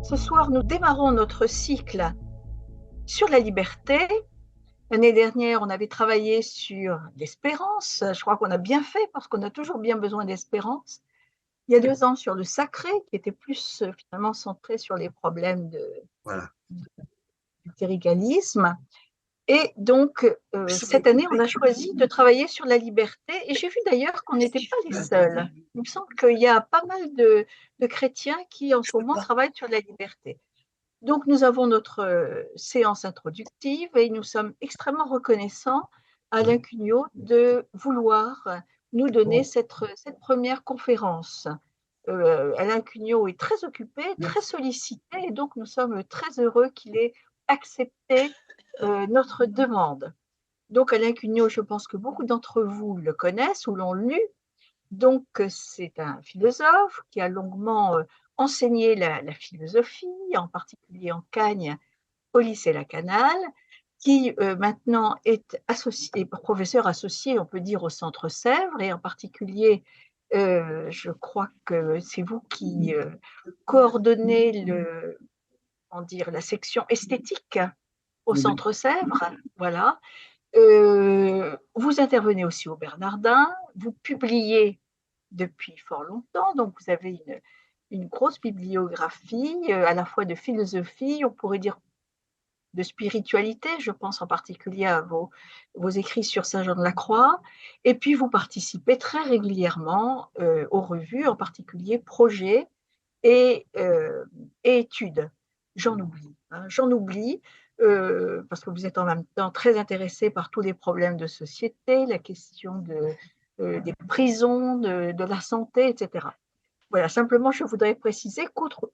Ce soir, nous démarrons notre cycle sur la liberté. L'année dernière, on avait travaillé sur l'espérance. Je crois qu'on a bien fait parce qu'on a toujours bien besoin d'espérance. Il y a 2 ans sur le sacré, qui était plus finalement centré sur les problèmes Voilà. du cléricalisme. Et donc, cette année, on a choisi de travailler sur la liberté. Et j'ai vu d'ailleurs qu'on n'était pas les seuls. Il me semble qu'il y a pas mal de chrétiens qui, en ce moment, travaillent sur la liberté. Donc, nous avons notre séance introductive et nous sommes extrêmement reconnaissants à Alain Cugnot de vouloir nous donner cette première conférence. Alain Cugnot est très occupé, très sollicité, et donc nous sommes très heureux qu'il ait accepté notre demande. Donc, Alain Cugnot, je pense que beaucoup d'entre vous le connaissent ou l'ont lu. Donc, c'est un philosophe qui a longuement enseigné la philosophie, en particulier en Cagne, au lycée Lacanal, qui maintenant est professeur associé, on peut dire, au Centre Sèvres, et en particulier, je crois que c'est vous qui coordonnez la section esthétique au Centre Sèvres, voilà. Vous intervenez aussi au Bernardin, vous publiez depuis fort longtemps, donc vous avez une grosse bibliographie, à la fois de philosophie, on pourrait dire de spiritualité, je pense en particulier à vos écrits sur Saint Jean de la Croix, et puis vous participez très régulièrement aux revues, en particulier Projets et Études. J'en oublie, parce que vous êtes en même temps très intéressé par tous les problèmes de société, la question des prisons, de la santé, etc. Voilà, simplement, je voudrais préciser qu'outre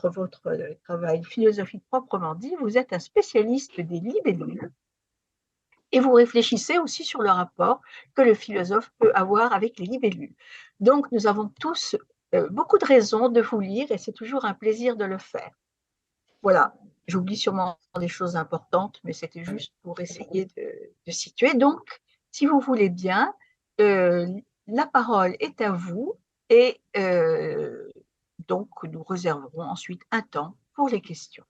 votre travail philosophique proprement dit, vous êtes un spécialiste des libellules et vous réfléchissez aussi sur le rapport que le philosophe peut avoir avec les libellules. Donc, nous avons tous beaucoup de raisons de vous lire et c'est toujours un plaisir de le faire. Voilà, j'oublie sûrement des choses importantes, mais c'était juste pour essayer de situer. Donc, si vous voulez bien, la parole est à vous et donc nous réserverons ensuite un temps pour les questions.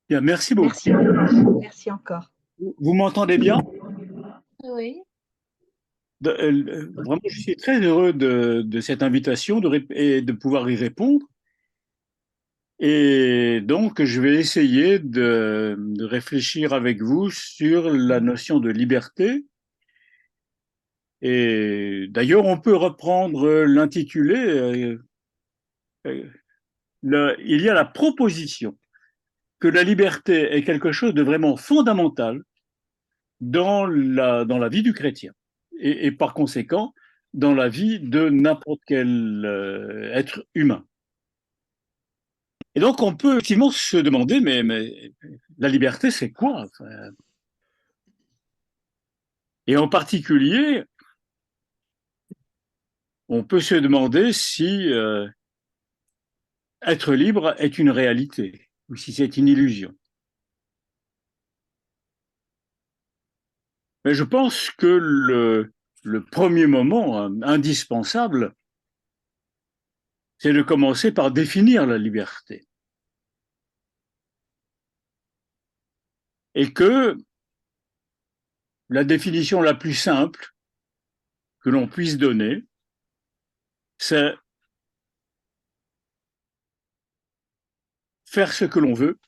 Bien, merci beaucoup. Merci encore. Merci encore. Vous m'entendez bien? Oui. Vraiment, je suis très heureux de cette invitation et de pouvoir y répondre. Et donc, je vais essayer de réfléchir avec vous sur la notion de liberté. Et d'ailleurs, on peut reprendre l'intitulé. Il y a la proposition que la liberté est quelque chose de vraiment fondamental dans la vie du chrétien et par conséquent dans la vie de n'importe quel être humain. Et donc on peut effectivement se demander, mais la liberté c'est quoi? Enfin, et en particulier, on peut se demander si être libre est une réalité ou si c'est une illusion. Mais je pense que le premier moment indispensable, c'est de commencer par définir la liberté. Et que la définition la plus simple que l'on puisse donner, c'est faire ce que l'on veut.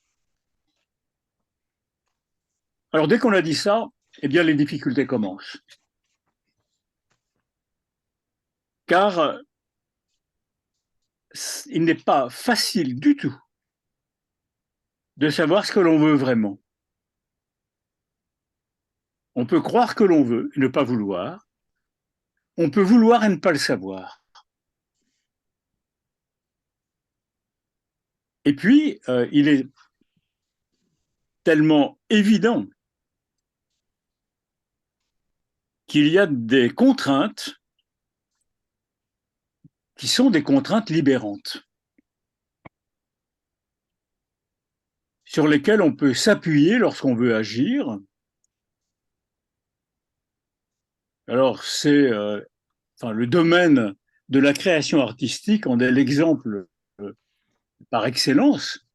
Alors dès qu'on a dit ça, eh bien les difficultés commencent. Car il n'est pas facile du tout de savoir ce que l'on veut vraiment. On peut croire que l'on veut et ne pas vouloir. On peut vouloir et ne pas le savoir. Et puis, il est tellement évident qu'il y a des contraintes qui sont des contraintes libérantes, sur lesquelles on peut s'appuyer lorsqu'on veut agir. Alors, c'est le domaine de la création artistique en est l'exemple par excellence,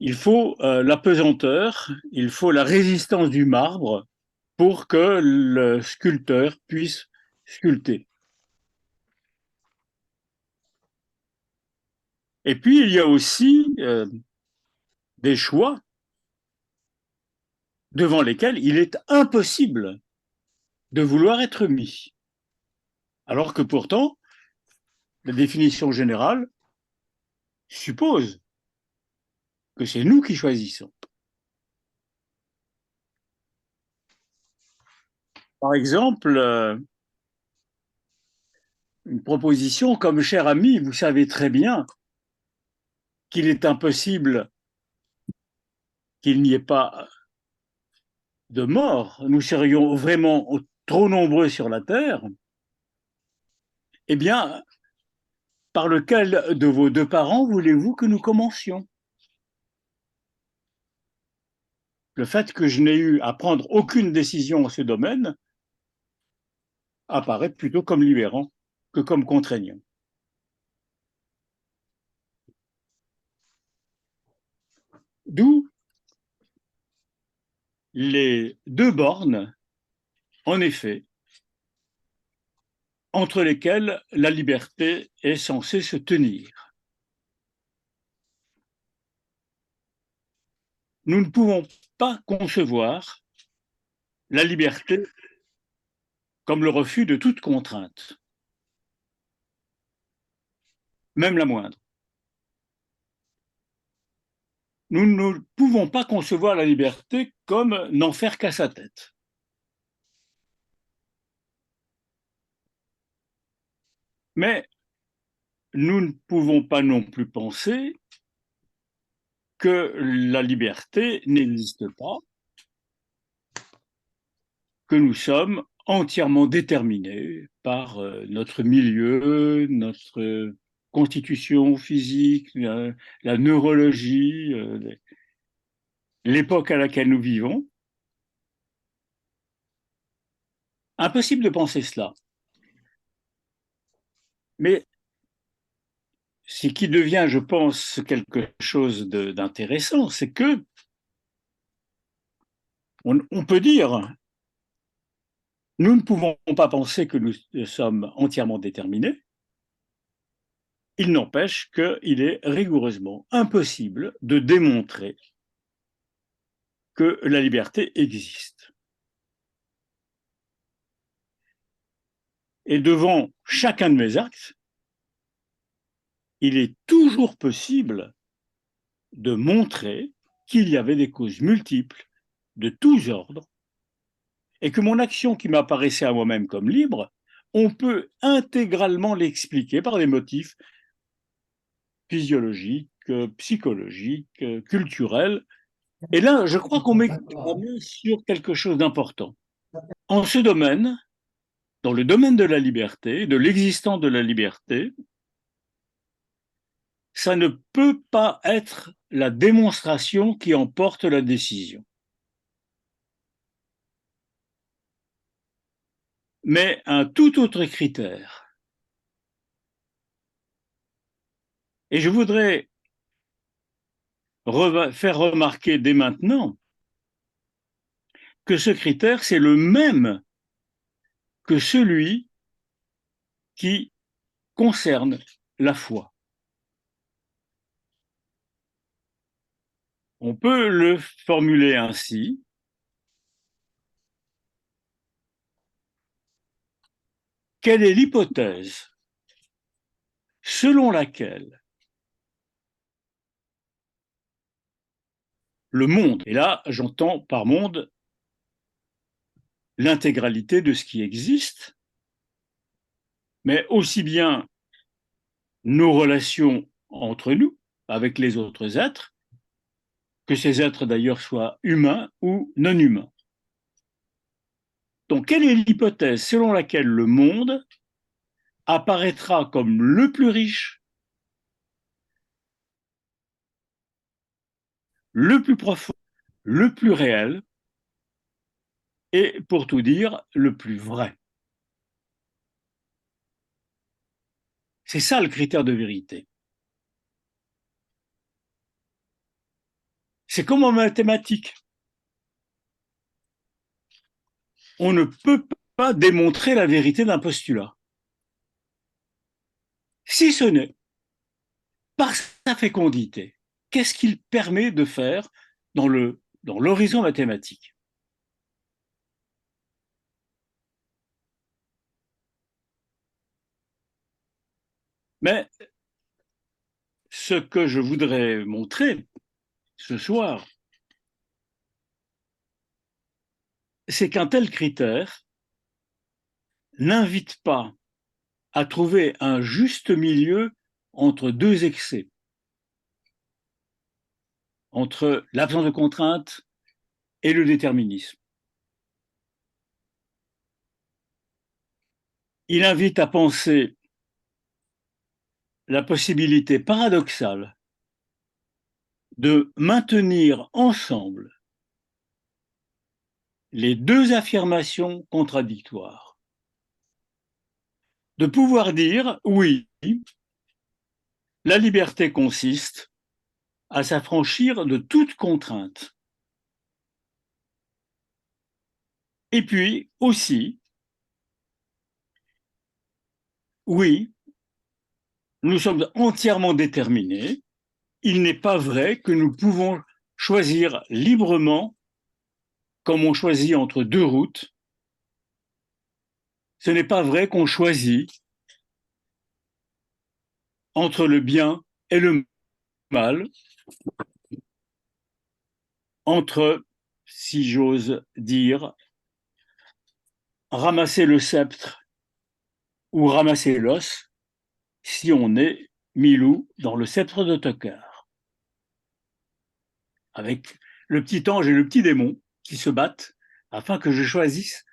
il faut la pesanteur, il faut la résistance du marbre pour que le sculpteur puisse sculpter. Et puis, il y a aussi des choix devant lesquels il est impossible de vouloir être mis. Alors que pourtant, la définition générale suppose que c'est nous qui choisissons. Par exemple, une proposition comme cher ami, vous savez très bien qu'il est impossible qu'il n'y ait pas de mort, nous serions vraiment trop nombreux sur la Terre, eh bien, par lequel de vos deux parents voulez-vous que nous commencions? Le fait que je n'ai eu à prendre aucune décision en ce domaine apparaît plutôt comme libérant que comme contraignant. D'où les deux bornes, en effet, entre lesquelles la liberté est censée se tenir. Nous ne pouvons pas concevoir la liberté comme le refus de toute contrainte, même la moindre. Nous ne pouvons pas concevoir la liberté comme n'en faire qu'à sa tête. Mais nous ne pouvons pas non plus penser que la liberté n'existe pas, que nous sommes entièrement déterminés par notre milieu, notre constitution physique, la neurologie, l'époque à laquelle nous vivons. Impossible de penser cela. Mais ce qui devient, je pense, quelque chose d'intéressant, c'est que on peut dire, nous ne pouvons pas penser que nous sommes entièrement déterminés. Il n'empêche qu'il est rigoureusement impossible de démontrer que la liberté existe. Et devant chacun de mes actes, il est toujours possible de montrer qu'il y avait des causes multiples de tous ordres et que mon action qui m'apparaissait à moi-même comme libre, on peut intégralement l'expliquer par des motifs physiologiques, psychologiques, culturels. Et là, je crois qu'on met la main sur quelque chose d'important. En ce domaine, dans le domaine de la liberté, de l'existence de la liberté, ça ne peut pas être la démonstration qui emporte la décision. Mais un tout autre critère. Et je voudrais faire remarquer dès maintenant que ce critère, c'est le même que celui qui concerne la foi. On peut le formuler ainsi. Quelle est l'hypothèse selon laquelle le monde, et là j'entends par monde l'intégralité de ce qui existe, mais aussi bien nos relations entre nous, avec les autres êtres, que ces êtres d'ailleurs soient humains ou non humains. Donc, quelle est l'hypothèse selon laquelle le monde apparaîtra comme le plus riche, le plus profond, le plus réel et, pour tout dire, le plus vrai? C'est ça le critère de vérité. C'est comme en mathématiques. On ne peut pas démontrer la vérité d'un postulat, si ce n'est par sa fécondité. Qu'est-ce qu'il permet de faire dans l'horizon mathématique? Mais ce que je voudrais montrer ce soir, c'est qu'un tel critère n'invite pas à trouver un juste milieu entre deux excès, entre l'absence de contrainte et le déterminisme. Il invite à penser la possibilité paradoxale de maintenir ensemble les deux affirmations contradictoires. De pouvoir dire, oui, la liberté consiste à s'affranchir de toute contrainte. Et puis aussi, oui, nous sommes entièrement déterminés. Il n'est pas vrai que nous pouvons choisir librement comme on choisit entre deux routes. Ce n'est pas vrai qu'on choisit entre le bien et le mal, entre, si j'ose dire, ramasser le sceptre ou ramasser l'os, si on est Milou dans le sceptre de Tokar, avec le petit ange et le petit démon qui se battent afin que je choisisse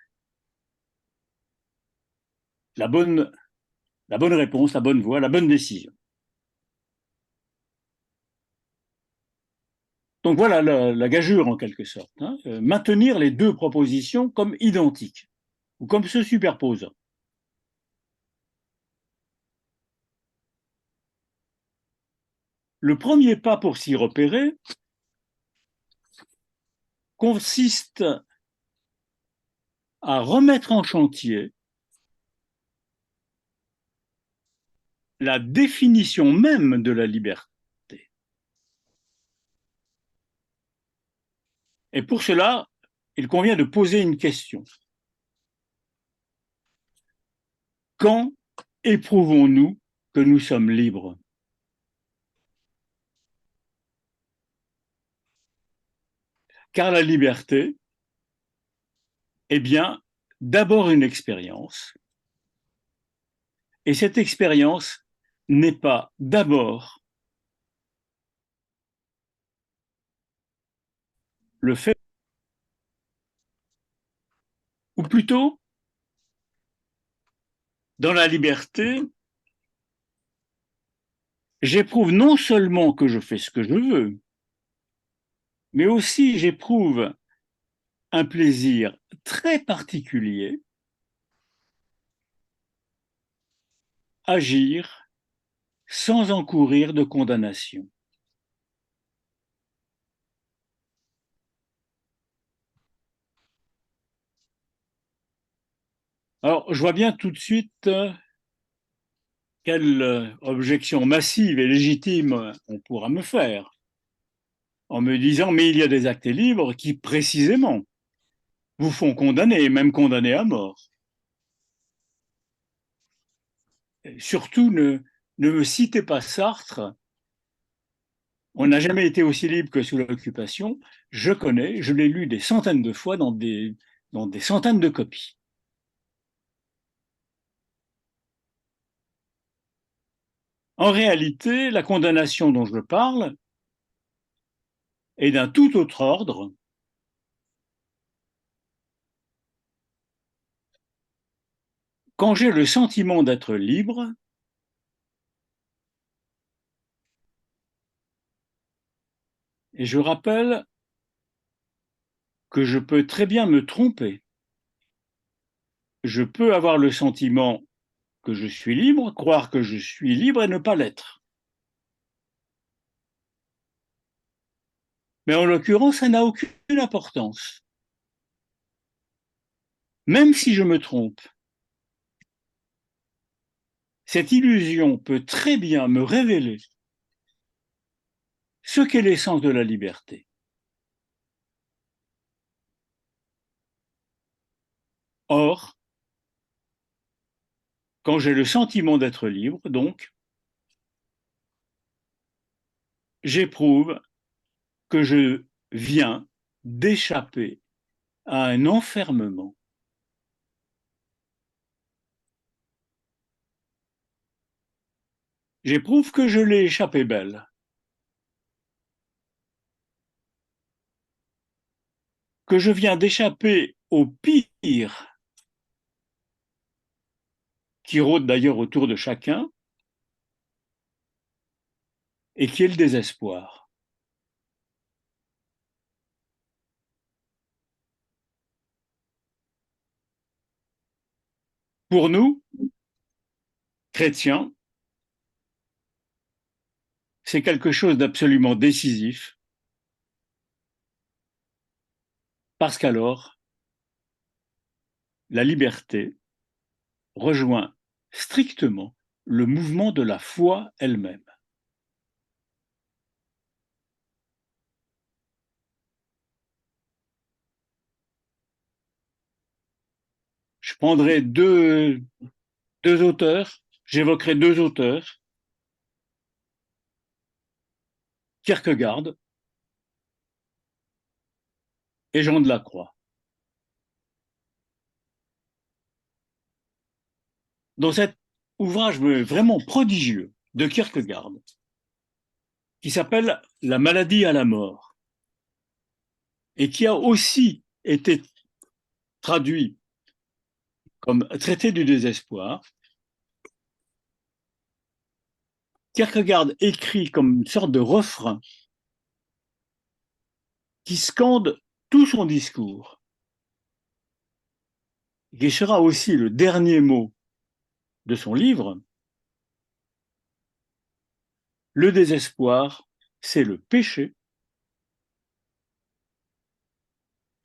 la bonne réponse, la bonne voie, la bonne décision. Donc voilà la gageure en quelque sorte. Hein. Maintenir les deux propositions comme identiques ou comme se superposant. Le premier pas pour s'y repérer consiste à remettre en chantier la définition même de la liberté. Et pour cela, il convient de poser une question. Quand éprouvons-nous que nous sommes libres? Car la liberté est bien d'abord une expérience, et cette expérience n'est pas d'abord le fait, ou plutôt, dans la liberté, j'éprouve non seulement que je fais ce que je veux, mais aussi j'éprouve un plaisir très particulier, agir sans encourir de condamnation. Alors, je vois bien tout de suite quelle objection massive et légitime on pourra me faire en me disant, mais il y a des actes libres qui, précisément, vous font condamner, même condamner à mort. Et surtout, ne me citez pas Sartre. On n'a jamais été aussi libre que sous l'occupation. Je connais, je l'ai lu des centaines de fois dans des centaines de copies. En réalité, la condamnation dont je parle est d'un tout autre ordre. Quand j'ai le sentiment d'être libre, et je rappelle que je peux très bien me tromper, je peux avoir le sentiment que je suis libre, croire que je suis libre et ne pas l'être. Mais en l'occurrence, ça n'a aucune importance. Même si je me trompe, cette illusion peut très bien me révéler ce qu'est l'essence de la liberté. Or, quand j'ai le sentiment d'être libre, donc, j'éprouve que je viens d'échapper à un enfermement. J'éprouve que je l'ai échappé belle, que je viens d'échapper au pire qui rôde d'ailleurs autour de chacun et qui est le désespoir. Pour nous, chrétiens, c'est quelque chose d'absolument décisif, parce qu'alors, la liberté rejoint strictement le mouvement de la foi elle-même. Je prendrai deux auteurs, j'évoquerai deux auteurs, Kierkegaard et Jean de la Croix. Dans cet ouvrage vraiment prodigieux de Kierkegaard, qui s'appelle La maladie à la mort, et qui a aussi été traduit comme traité du désespoir, Kierkegaard écrit comme une sorte de refrain qui scande tout son discours, qui sera aussi le dernier mot de son livre. Le désespoir, c'est le péché,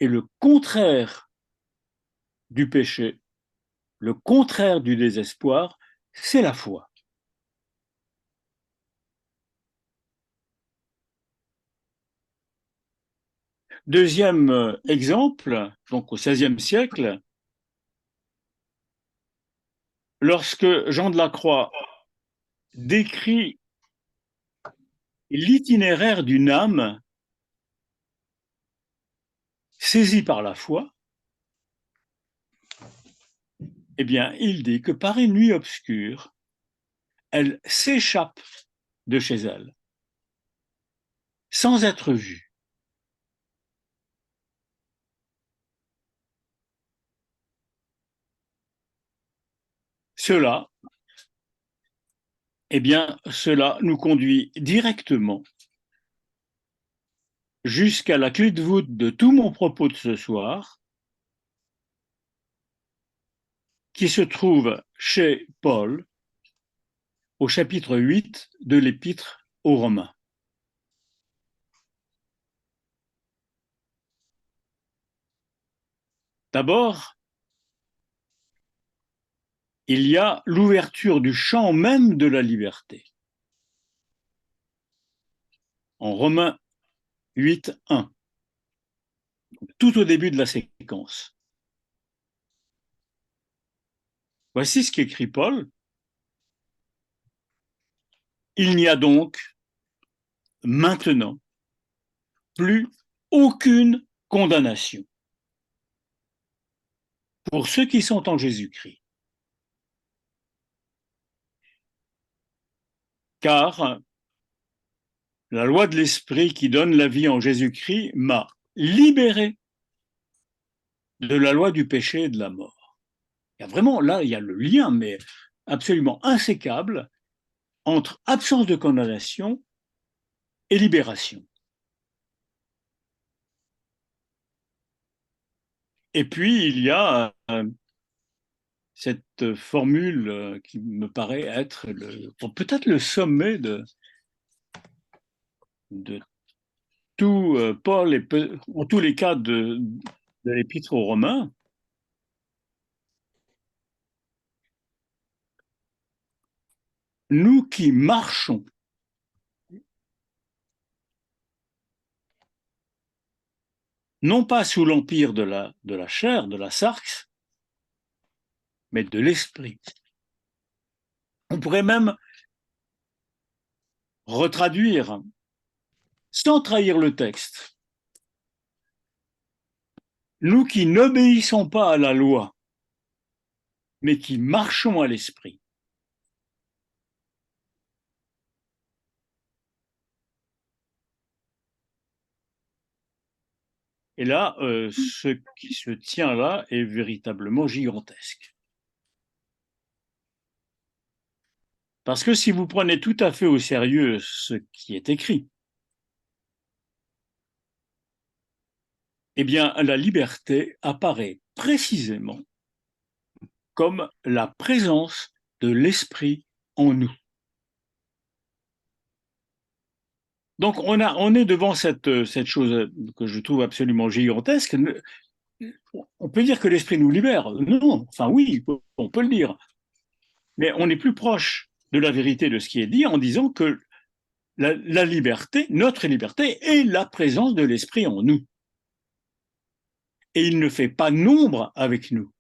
et le contraire du péché, le contraire du désespoir, c'est la foi. Deuxième exemple, donc au XVIe siècle, lorsque Jean de la Croix décrit l'itinéraire d'une âme saisie par la foi, eh bien, il dit que par une nuit obscure, elle s'échappe de chez elle, sans être vue. Cela, eh bien, cela nous conduit directement jusqu'à la clé de voûte de tout mon propos de ce soir, qui se trouve chez Paul, au chapitre 8 de l'Épître aux Romains. D'abord, il y a l'ouverture du champ même de la liberté. En Romains 8, 1, tout au début de la séquence. Voici ce qu'écrit Paul. Il n'y a donc maintenant plus aucune condamnation pour ceux qui sont en Jésus-Christ. Car la loi de l'Esprit qui donne la vie en Jésus-Christ m'a libéré de la loi du péché et de la mort. Il y a vraiment, là, il y a le lien, mais absolument insécable, entre absence de condamnation et libération. Et puis, il y a cette formule qui me paraît être peut-être le sommet de tout Paul, et en tous les cas de l'Épître aux Romains. Nous qui marchons non pas sous l'empire de la chair, de la sarx, mais de l'esprit. On pourrait même retraduire, sans trahir le texte, nous qui n'obéissons pas à la loi, mais qui marchons à l'esprit. Et là, ce qui se tient là est véritablement gigantesque. Parce que si vous prenez tout à fait au sérieux ce qui est écrit, eh bien, la liberté apparaît précisément comme la présence de l'esprit en nous. Donc, on est devant cette chose que je trouve absolument gigantesque. On peut dire que l'esprit nous libère. Non, enfin oui, on peut le dire. Mais on est plus proche de la vérité de ce qui est dit en disant que la liberté, notre liberté, est la présence de l'esprit en nous. Et il ne fait pas nombre avec nous.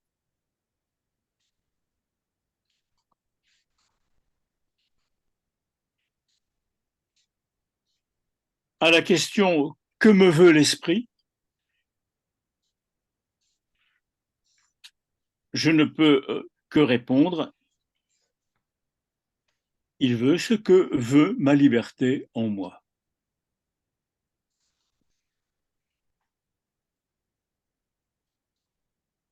À la question « Que me veut l'esprit ?», je ne peux que répondre « Il veut ce que veut ma liberté en moi ».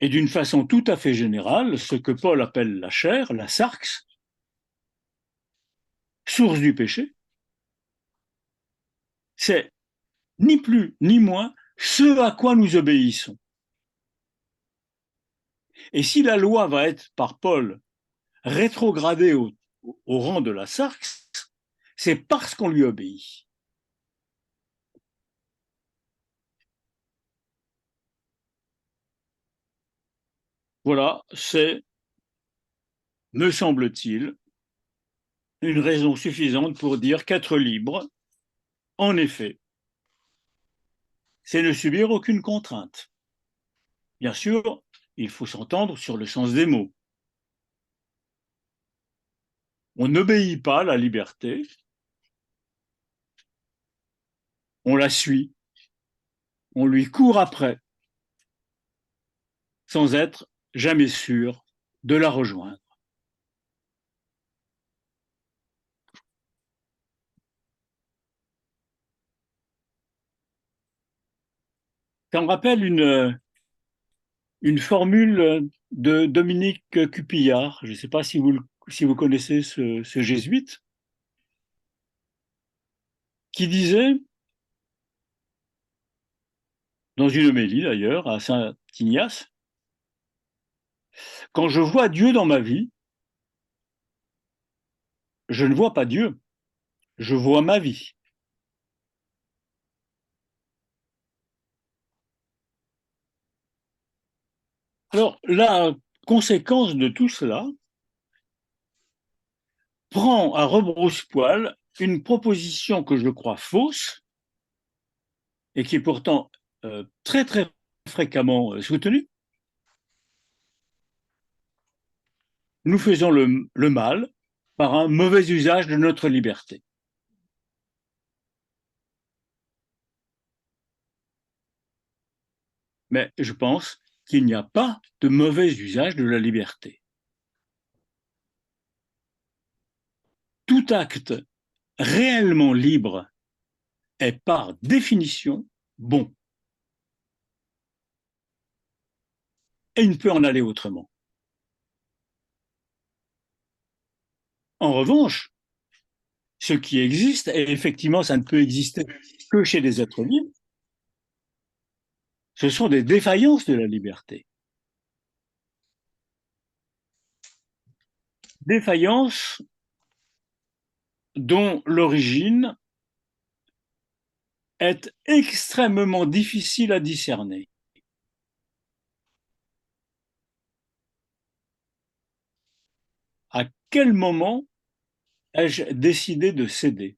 Et d'une façon tout à fait générale, ce que Paul appelle la chair, la sarx, source du péché, c'est ni plus ni moins ce à quoi nous obéissons. Et si la loi va être par Paul rétrogradée au rang de la sarx, c'est parce qu'on lui obéit. Voilà, c'est, me semble-t-il, une raison suffisante pour dire qu'être libre, en effet, c'est ne subir aucune contrainte. Bien sûr, il faut s'entendre sur le sens des mots. On n'obéit pas à la liberté, on la suit, on lui court après, sans être jamais sûr de la rejoindre. Ça me rappelle une formule de Dominique Cupillard, je ne sais pas si vous connaissez ce jésuite, qui disait, dans une homélie d'ailleurs, à Saint-Ignace, quand je vois Dieu dans ma vie, je ne vois pas Dieu, je vois ma vie. Alors, la conséquence de tout cela prend à rebrousse-poil une proposition que je crois fausse et qui est pourtant très très fréquemment soutenue. Nous faisons le mal par un mauvais usage de notre liberté. Mais je pense qu'il n'y a pas de mauvais usage de la liberté. Tout acte réellement libre est par définition bon. Et il ne peut en aller autrement. En revanche, ce qui existe, et effectivement ça ne peut exister que chez des êtres libres, ce sont des défaillances de la liberté. Défaillance dont l'origine est extrêmement difficile à discerner. À quel moment ai-je décidé de céder?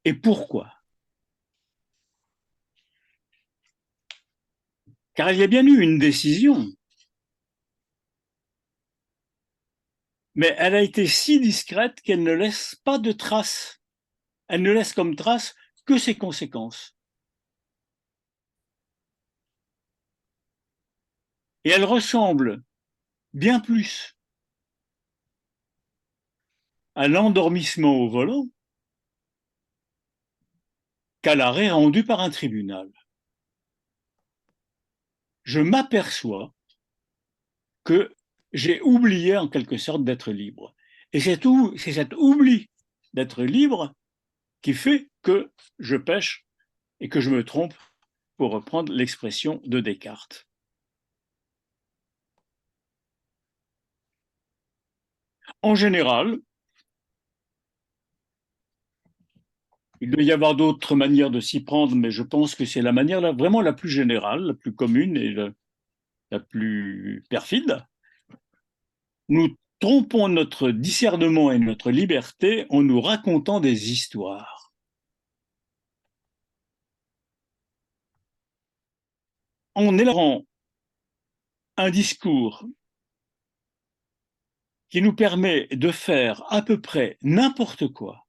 Et pourquoi? Car il y a bien eu une décision, mais elle a été si discrète qu'elle ne laisse pas de traces. Elle ne laisse comme trace que ses conséquences. Et elle ressemble bien plus à l'endormissement au volant qu'à l'arrêt rendu par un tribunal. Je m'aperçois que j'ai oublié en quelque sorte d'être libre. Et c'est cet oubli d'être libre qui fait que je pêche et que je me trompe, pour reprendre l'expression de Descartes. En général, il doit y avoir d'autres manières de s'y prendre, mais je pense que c'est la manière vraiment la plus générale, la plus commune et la plus perfide. Nous trompons notre discernement et notre liberté en nous racontant des histoires. En élaborant un discours qui nous permet de faire à peu près n'importe quoi,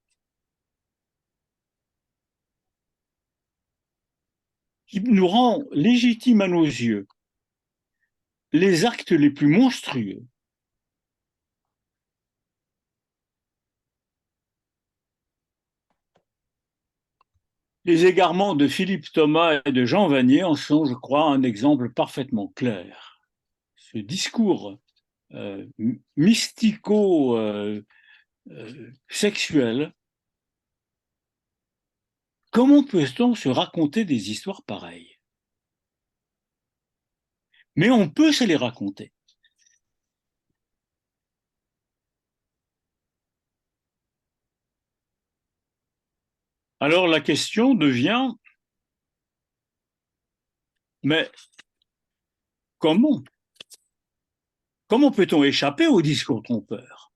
qui nous rend légitimes à nos yeux les actes les plus monstrueux, les égarements de Philippe Thomas et de Jean Vanier en sont, je crois, un exemple parfaitement clair. Ce discours mystico-sexuel, comment peut-on se raconter des histoires pareilles? Mais on peut se les raconter. Alors la question devient, mais comment? Comment peut-on échapper au discours trompeur?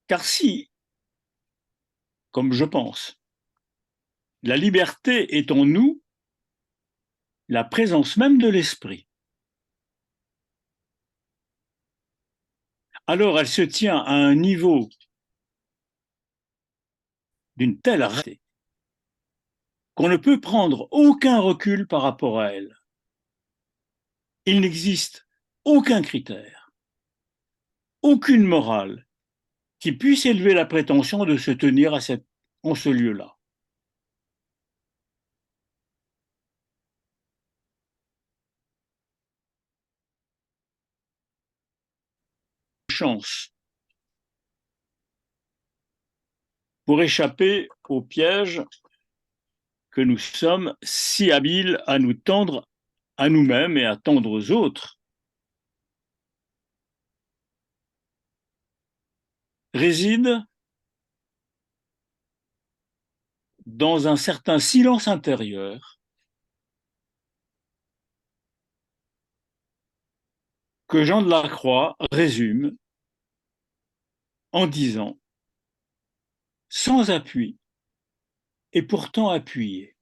Car si, comme je pense, la liberté est en nous, la présence même de l'esprit, alors elle se tient à un niveau d'une telle rareté qu'on ne peut prendre aucun recul par rapport à elle. Il n'existe aucun critère, aucune morale qui puisse élever la prétention de se tenir en ce lieu-là. Chance pour échapper au piège que nous sommes si habiles à nous tendre à nous-mêmes et à tendre aux autres, réside dans un certain silence intérieur que Jean de la Croix résume en disant « sans appui et pourtant appuyé ».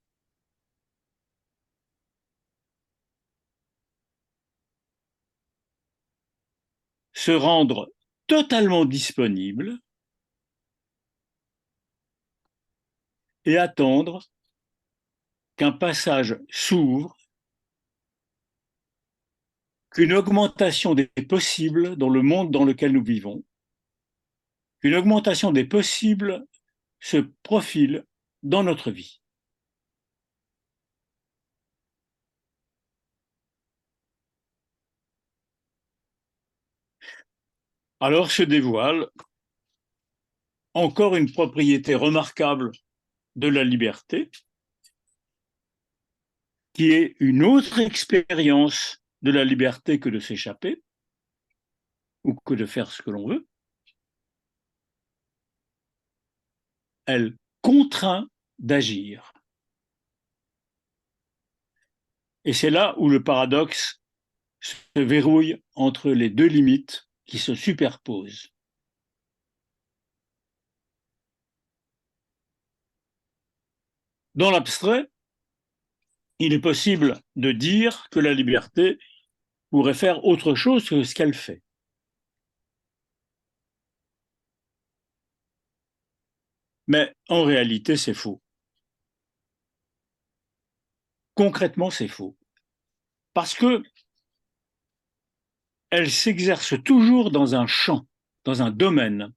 Se rendre totalement disponible et attendre qu'un passage s'ouvre, qu'une augmentation des possibles dans le monde dans lequel nous vivons, qu'une augmentation des possibles se profile dans notre vie. Alors se dévoile encore une propriété remarquable de la liberté, qui est une autre expérience de la liberté que de s'échapper ou que de faire ce que l'on veut. Elle contraint d'agir. Et c'est là où le paradoxe se verrouille entre les deux limites qui se superposent. Dans l'abstrait, il est possible de dire que la liberté pourrait faire autre chose que ce qu'elle fait. Mais en réalité, c'est faux. Concrètement, c'est faux. Parce que elle s'exerce toujours dans un champ, dans un domaine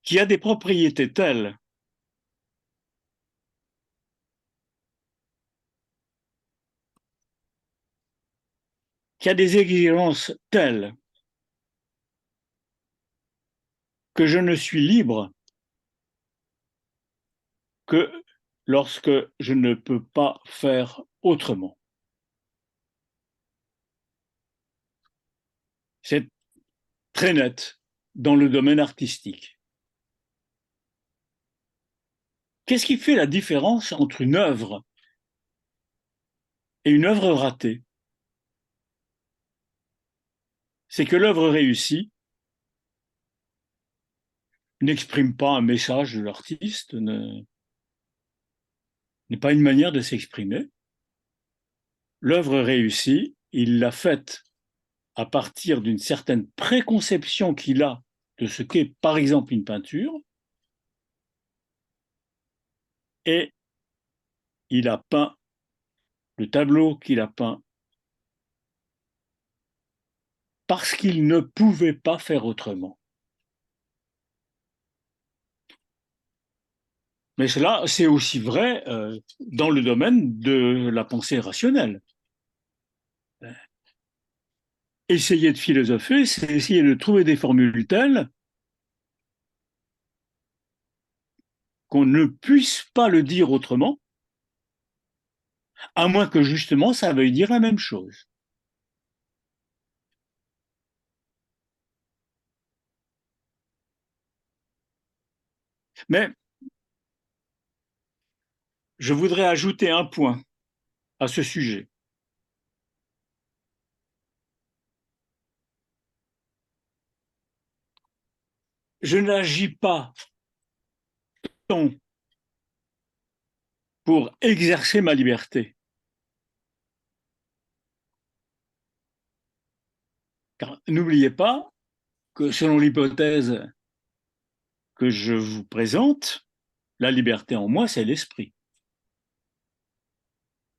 qui a des propriétés telles qui a des exigences telles que je ne suis libre que lorsque je ne peux pas faire autrement. C'est très net dans le domaine artistique. Qu'est-ce qui fait la différence entre une œuvre et une œuvre ratée? C'est que l'œuvre réussie n'exprime pas un message de l'artiste, n'est pas une manière de s'exprimer. L'œuvre réussie, il l'a faite à partir d'une certaine préconception qu'il a de ce qu'est, par exemple, une peinture, et il a peint le tableau qu'il a peint parce qu'il ne pouvait pas faire autrement. Mais cela, c'est aussi vrai dans le domaine de la pensée rationnelle. Essayer de philosopher, c'est essayer de trouver des formules telles qu'on ne puisse pas le dire autrement, à moins que justement ça veuille dire la même chose. Mais je voudrais ajouter un point à ce sujet. Je n'agis pas tant pour exercer ma liberté. Car n'oubliez pas que selon l'hypothèse que je vous présente, la liberté en moi, c'est l'esprit.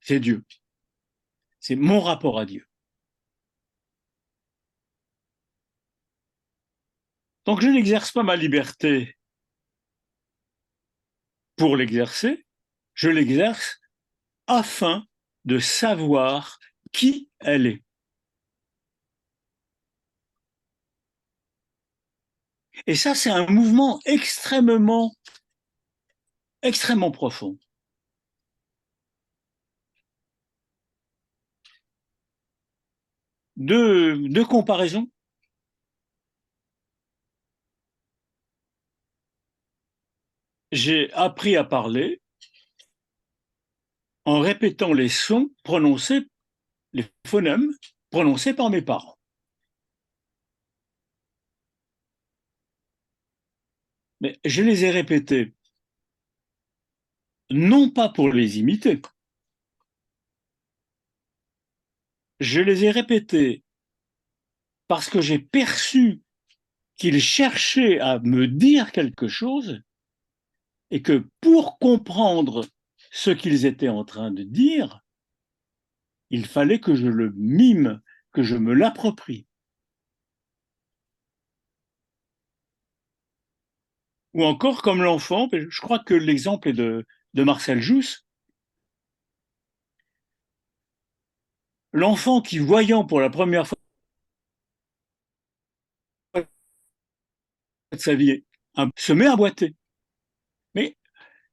C'est Dieu. C'est mon rapport à Dieu. Donc je n'exerce pas ma liberté pour l'exercer, je l'exerce afin de savoir qui elle est. Et ça, c'est un mouvement extrêmement profond. Deux comparaisons. J'ai appris à parler en répétant les sons prononcés, les phonèmes prononcés par mes parents. Mais je les ai répétés non pas pour les imiter, je les ai répétés parce que j'ai perçu qu'ils cherchaient à me dire quelque chose et que pour comprendre ce qu'ils étaient en train de dire, il fallait que je le mime, que je me l'approprie. Ou encore comme l'enfant, je crois que l'exemple est de Marcel Jousse, l'enfant qui, voyant pour la première fois de sa vie, se met à boiter. Mais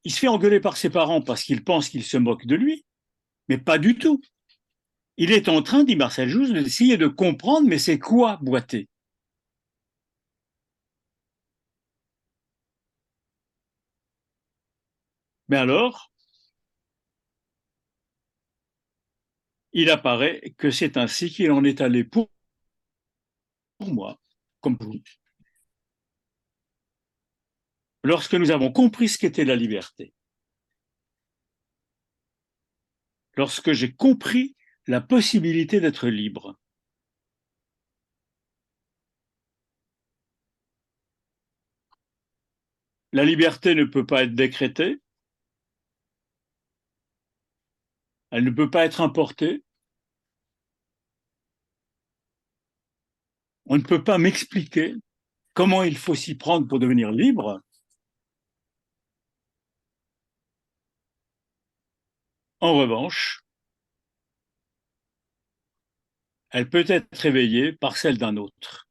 il se fait engueuler par ses parents parce qu'il pense qu'ils se moquent de lui, mais pas du tout. Il est en train, dit Marcel Jousse, d'essayer de comprendre, mais c'est quoi boiter? Mais alors, il apparaît que c'est ainsi qu'il en est allé pour moi, comme pour vous. Lorsque nous avons compris ce qu'était la liberté, lorsque j'ai compris la possibilité d'être libre, la liberté ne peut pas être décrétée, elle ne peut pas être importée, on ne peut pas m'expliquer comment il faut s'y prendre pour devenir libre. En revanche, elle peut être réveillée par celle d'un autre.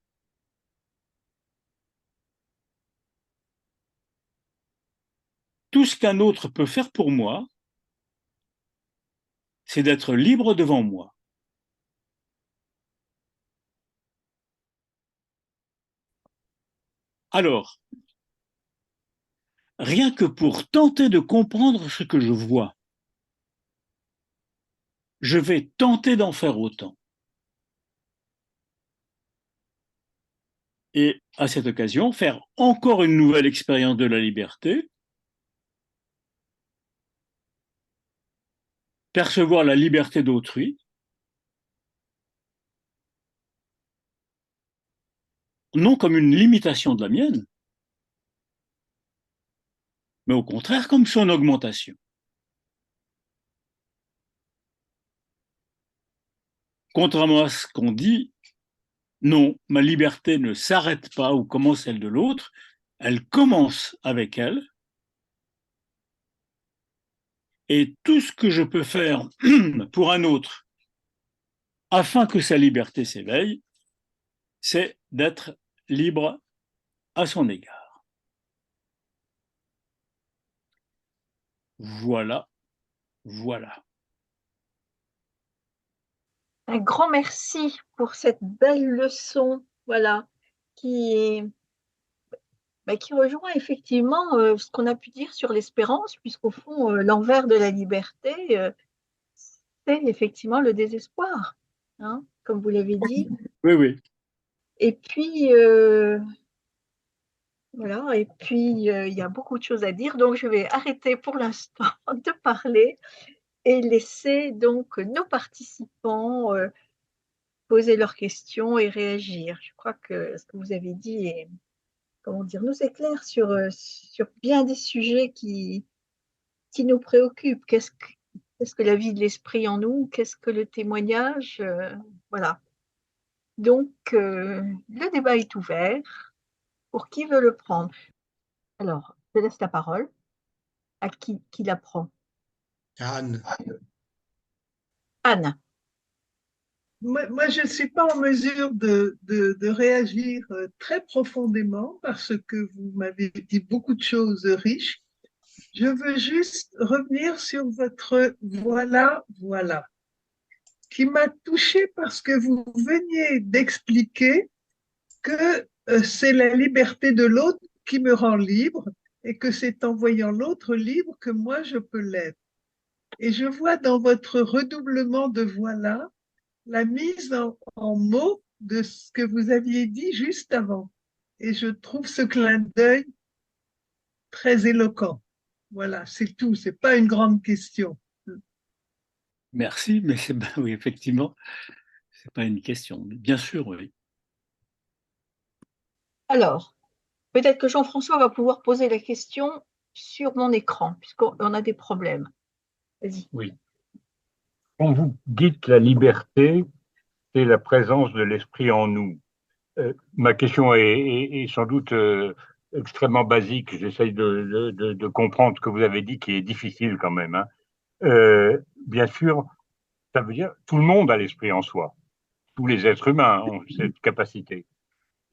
Tout ce qu'un autre peut faire pour moi, c'est d'être libre devant moi. Alors, rien que pour tenter de comprendre ce que je vois, je vais tenter d'en faire autant. Et à cette occasion, faire encore une nouvelle expérience de la liberté, percevoir la liberté d'autrui, non comme une limitation de la mienne, mais au contraire comme son augmentation. Contrairement à ce qu'on dit, non, ma liberté ne s'arrête pas ou commence celle de l'autre, elle commence avec elle. Et tout ce que je peux faire pour un autre afin que sa liberté s'éveille, c'est d'être libre à son égard. Voilà, voilà. Un grand merci pour cette belle leçon, voilà, qui, qui rejoint effectivement ce qu'on a pu dire sur l'espérance, puisqu'au fond, l'envers de la liberté, c'est effectivement le désespoir, hein, comme vous l'avez dit. Oui, oui. Et puis, voilà, et puis il y a beaucoup de choses à dire, donc je vais arrêter pour l'instant de parler et laisser donc nos participants poser leurs questions et réagir. Je crois que ce que vous avez dit est, comment dire, nous éclaire sur bien des sujets qui nous préoccupent. Qu'est-ce que la vie de l'esprit en nous? Qu'est-ce que le témoignage? Voilà. Donc, le débat est ouvert pour qui veut le prendre. Alors, je laisse la parole à qui la prend. Anne. Anne. Moi, je ne suis pas en mesure de réagir très profondément parce que vous m'avez dit beaucoup de choses riches. Je veux juste revenir sur votre voilà, voilà, qui m'a touchée parce que vous veniez d'expliquer que c'est la liberté de l'autre qui me rend libre et que c'est en voyant l'autre libre que moi je peux l'être. Et je vois dans votre redoublement de voilà la mise en mots de ce que vous aviez dit juste avant. Et je trouve ce clin d'œil très éloquent. Voilà, c'est tout. C'est pas une grande question. Merci, mais c'est ben oui, effectivement, c'est pas une question. Bien sûr, oui. Alors, peut-être que Jean-François va pouvoir poser la question sur mon écran, puisqu'on a des problèmes. Vas-y. Oui. Quand vous dites la liberté, c'est la présence de l'esprit en nous. Ma question est sans doute extrêmement basique. J'essaye de comprendre ce que vous avez dit, qui est difficile quand même, hein. Bien sûr, ça veut dire tout le monde a l'esprit en soi. Tous les êtres humains ont cette capacité.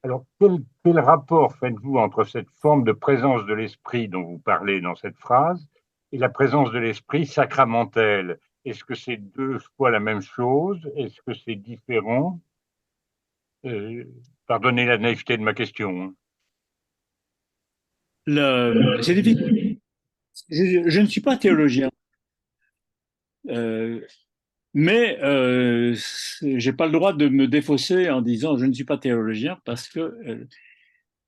Alors, quel rapport faites-vous entre cette forme de présence de l'esprit dont vous parlez dans cette phrase et la présence de l'esprit sacramentelle. Est-ce que c'est deux fois la même chose? Est-ce que c'est différent? Pardonnez la naïveté de ma question. C'est difficile. Je ne suis pas théologien, mais j'ai pas le droit de me défausser en disant je ne suis pas théologien parce que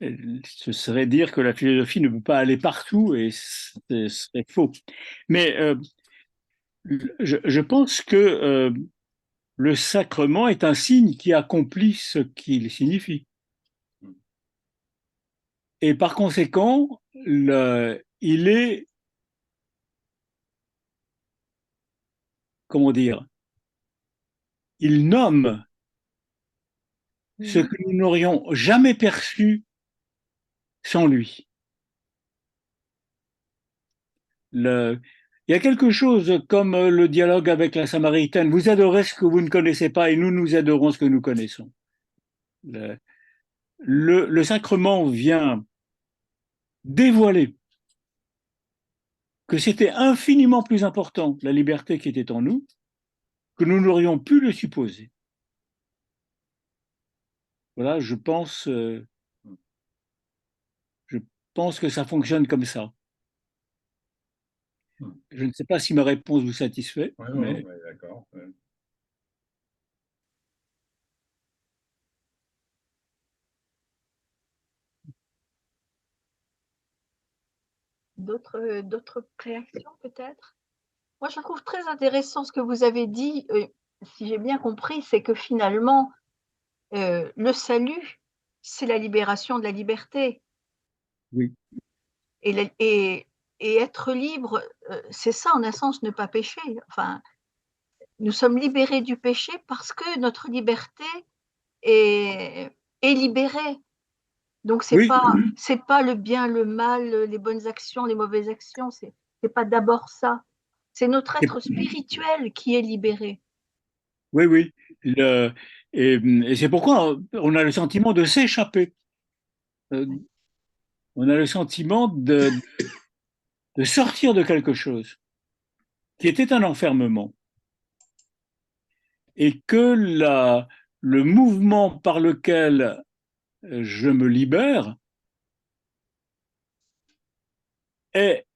ce serait dire que la philosophie ne peut pas aller partout et ce serait faux. Mais je pense que le sacrement est un signe qui accomplit ce qu'il signifie. Et par conséquent, il est, comment dire, il nomme ce que nous n'aurions jamais perçu sans lui. Il y a quelque chose comme le dialogue avec la Samaritaine. Vous adorez ce que vous ne connaissez pas et nous adorons ce que nous connaissons. Le sacrement vient dévoiler que c'était infiniment plus important la liberté qui était en nous que nous n'aurions pu le supposer. Voilà, je pense que ça fonctionne comme ça. Je ne sais pas si ma réponse vous satisfait. Ouais, mais... ouais, d'accord. Ouais. D'autres réactions peut-être? Moi, je trouve très intéressant ce que vous avez dit, si j'ai bien compris, c'est que finalement, le salut, c'est la libération de la liberté. Oui. Et être libre, c'est ça en un sens, ne pas pécher. Enfin, nous sommes libérés du péché parce que notre liberté est, est libérée. Donc Oui, c'est pas le bien, le mal, les bonnes actions, les mauvaises actions. C'est pas d'abord ça. C'est notre être spirituel qui est libéré. oui, oui. Et c'est pourquoi on a le sentiment de s'échapper. On a le sentiment de sortir de quelque chose qui était un enfermement. Et que le mouvement par lequel je me libère est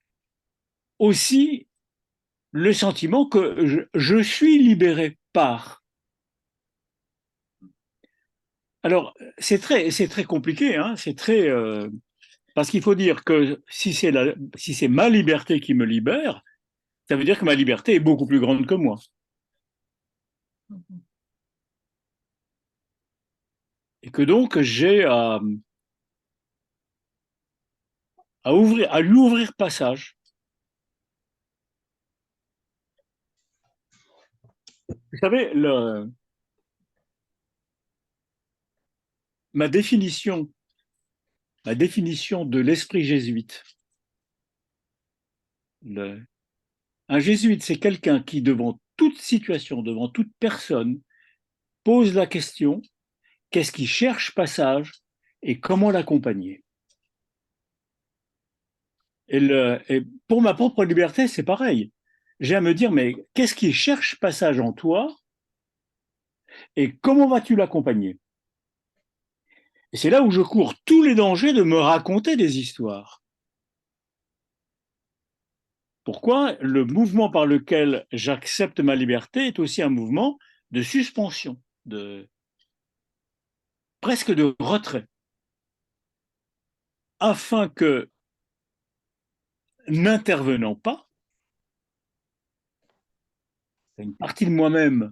aussi le sentiment que je suis libéré par. Alors, c'est très compliqué, hein, parce qu'il faut dire que si c'est ma liberté qui me libère, ça veut dire que ma liberté est beaucoup plus grande que moi. Et que donc j'ai à lui ouvrir passage. Vous savez, ma définition de l'esprit jésuite. Un jésuite, c'est quelqu'un qui, devant toute situation, devant toute personne, pose la question, qu'est-ce qui cherche passage et comment l'accompagner. Et pour ma propre liberté, c'est pareil. J'ai à me dire, mais qu'est-ce qui cherche passage en toi et comment vas-tu l'accompagner? Et c'est là où je cours tous les dangers de me raconter des histoires. Pourquoi le mouvement par lequel j'accepte ma liberté est aussi un mouvement de suspension, presque de retrait, afin que, n'intervenant pas, une partie de moi-même,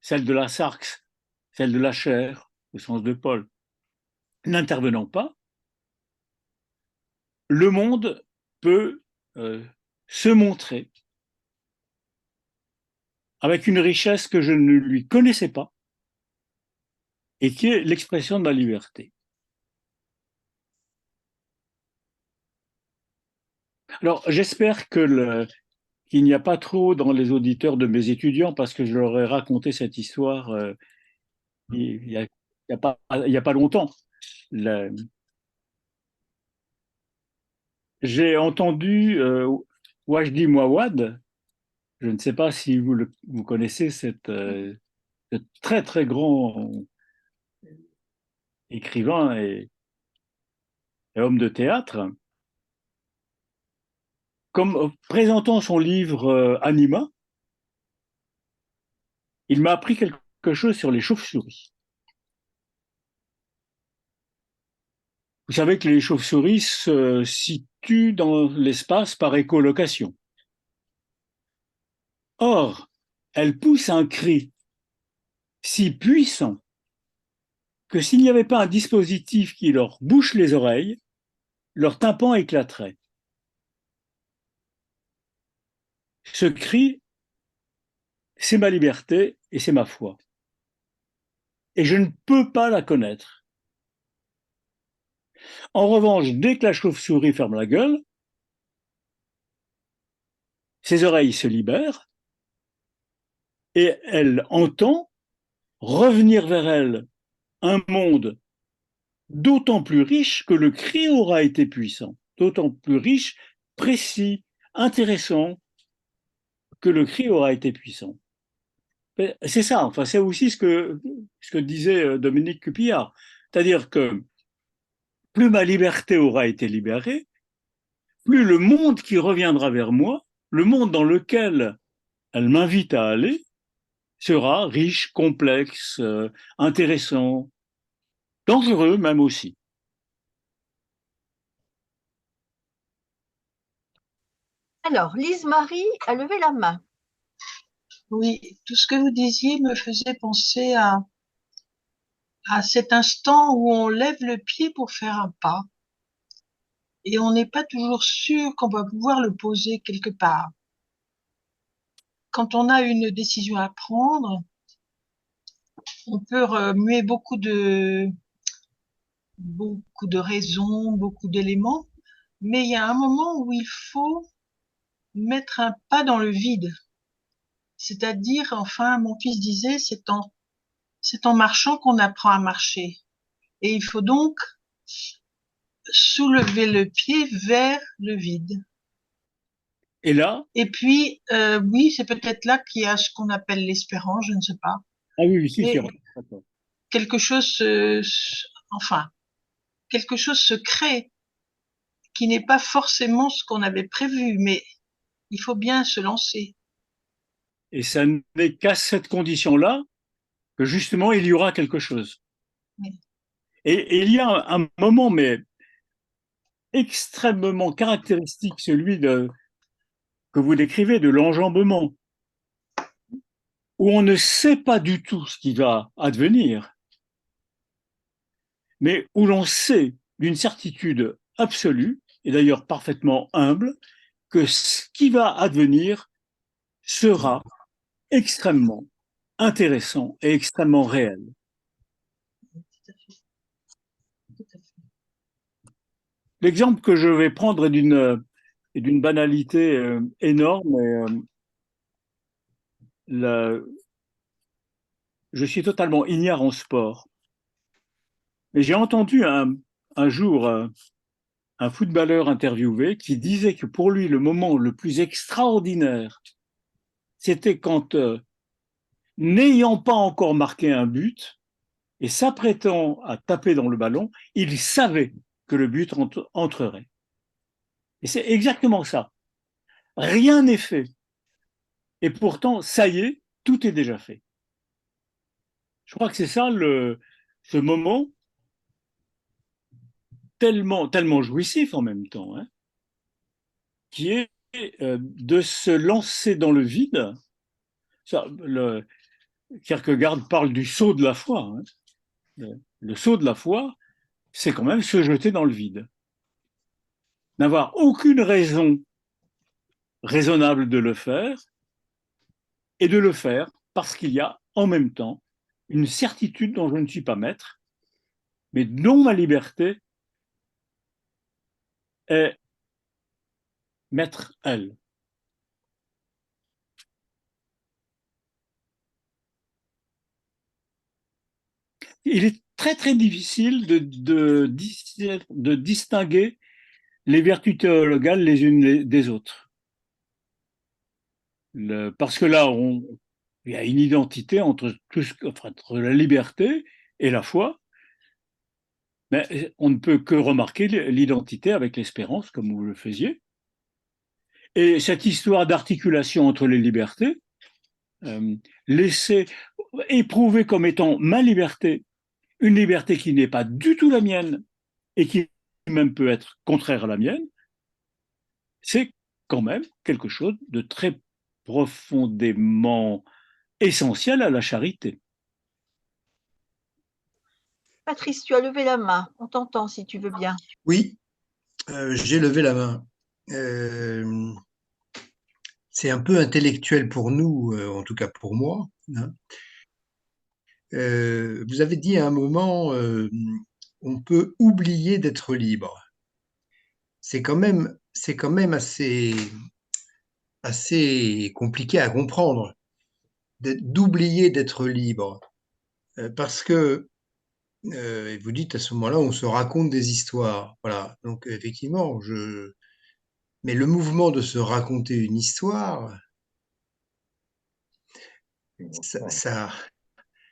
celle de la sarx, celle de la chair, au sens de Paul, n'intervenant pas, le monde peut se montrer avec une richesse que je ne lui connaissais pas et qui est l'expression de ma liberté. Alors, j'espère qu'il n'y a pas trop dans les auditeurs de mes étudiants, parce que je leur ai raconté cette histoire il n'y a pas longtemps. J'ai entendu Wajdi Mouawad, je ne sais pas si vous connaissez ce très très grand écrivain et homme de théâtre, comme présentant son livre Anima, il m'a appris quelque chose sur les chauves-souris. Vous savez que les chauves-souris se situent dans l'espace par écolocation. Or, elles poussent un cri si puissant que s'il n'y avait pas un dispositif qui leur bouche les oreilles, leur tympan éclaterait. Ce cri, c'est ma liberté et c'est ma foi. Et je ne peux pas la connaître. En revanche, dès que la chauve-souris ferme la gueule, ses oreilles se libèrent et elle entend revenir vers elle un monde d'autant plus riche que le cri aura été puissant, d'autant plus riche, précis, intéressant que le cri aura été puissant. C'est ça, enfin, c'est aussi ce que disait Dominique Cupillard. C'est-à-dire que plus ma liberté aura été libérée, plus le monde qui reviendra vers moi, le monde dans lequel elle m'invite à aller, sera riche, complexe, intéressant, dangereux même aussi. Alors, Lise-Marie a levé la main. Oui, tout ce que vous disiez me faisait penser à cet instant où on lève le pied pour faire un pas et on n'est pas toujours sûr qu'on va pouvoir le poser quelque part. Quand on a une décision à prendre, on peut remuer beaucoup de raisons, beaucoup d'éléments, mais il y a un moment où il faut mettre un pas dans le vide. C'est-à-dire, enfin, mon fils disait, c'est en marchant qu'on apprend à marcher. Et il faut donc soulever le pied vers le vide. Et là, Et puis, oui, c'est peut-être là qu'il y a ce qu'on appelle l'espérance, je ne sais pas. ah oui, si, Mais c'est vrai. quelque chose enfin, quelque chose se crée qui n'est pas forcément ce qu'on avait prévu, mais il faut bien se lancer. Et ça n'est qu'à cette condition-là que justement il y aura quelque chose. Oui. Et il y a un moment, mais extrêmement caractéristique, celui que vous décrivez, de l'enjambement, où on ne sait pas du tout ce qui va advenir, mais où l'on sait d'une certitude absolue, et d'ailleurs parfaitement humble, que ce qui va advenir sera extrêmement intéressant et extrêmement réel. L'exemple que je vais prendre est d'une banalité énorme. Je suis totalement ignare en sport. Mais j'ai entendu un jour un footballeur interviewé qui disait que pour lui, le moment le plus extraordinaire, c'était quand, n'ayant pas encore marqué un but et s'apprêtant à taper dans le ballon, il savait que le but entrerait. Et c'est exactement ça. Rien n'est fait. Et pourtant, ça y est, tout est déjà fait. Je crois que c'est ça ce moment tellement jouissif en même temps, hein, qui est de se lancer dans le vide. Ça, Kierkegaard parle du saut de la foi. Hein. Le saut de la foi, c'est quand même se jeter dans le vide. N'avoir aucune raison raisonnable de le faire et de le faire parce qu'il y a en même temps une certitude dont je ne suis pas maître, mais dont ma liberté est maître elle. Il est très très difficile de distinguer les vertus théologales les unes des autres. Parce que là, il y a une identité entre la liberté et la foi, mais on ne peut que remarquer l'identité avec l'espérance, comme vous le faisiez. Et cette histoire d'articulation entre les libertés, laisser éprouver comme étant ma liberté, une liberté qui n'est pas du tout la mienne et qui même peut être contraire à la mienne, c'est quand même quelque chose de très profondément essentiel à la charité. Patrice, tu as levé la main. On t'entend si tu veux bien. Oui, j'ai levé la main. C'est un peu intellectuel pour nous, en tout cas pour moi, hein. Vous avez dit à un moment, on peut oublier d'être libre. C'est quand même assez compliqué à comprendre, d'oublier d'être libre. Parce que, vous dites à ce moment-là, on se raconte des histoires. Voilà. Donc, effectivement, mais le mouvement de se raconter une histoire, ça,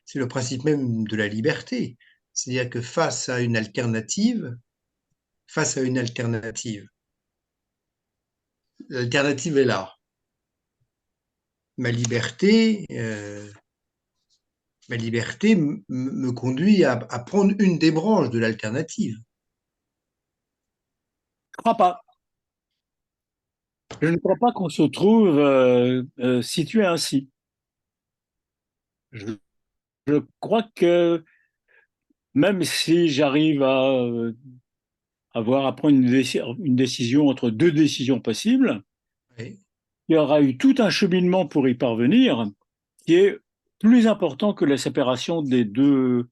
c'est le principe même de la liberté. C'est-à-dire que face à une alternative, l'alternative est là. Ma liberté, me conduit à prendre une des branches de l'alternative. Je ne crois pas. Je ne crois pas qu'on se trouve situé ainsi. Je, je crois que même si j'arrive à prendre une décision entre deux décisions possibles, Oui. il y aura eu tout un cheminement pour y parvenir qui est plus important que la séparation des deux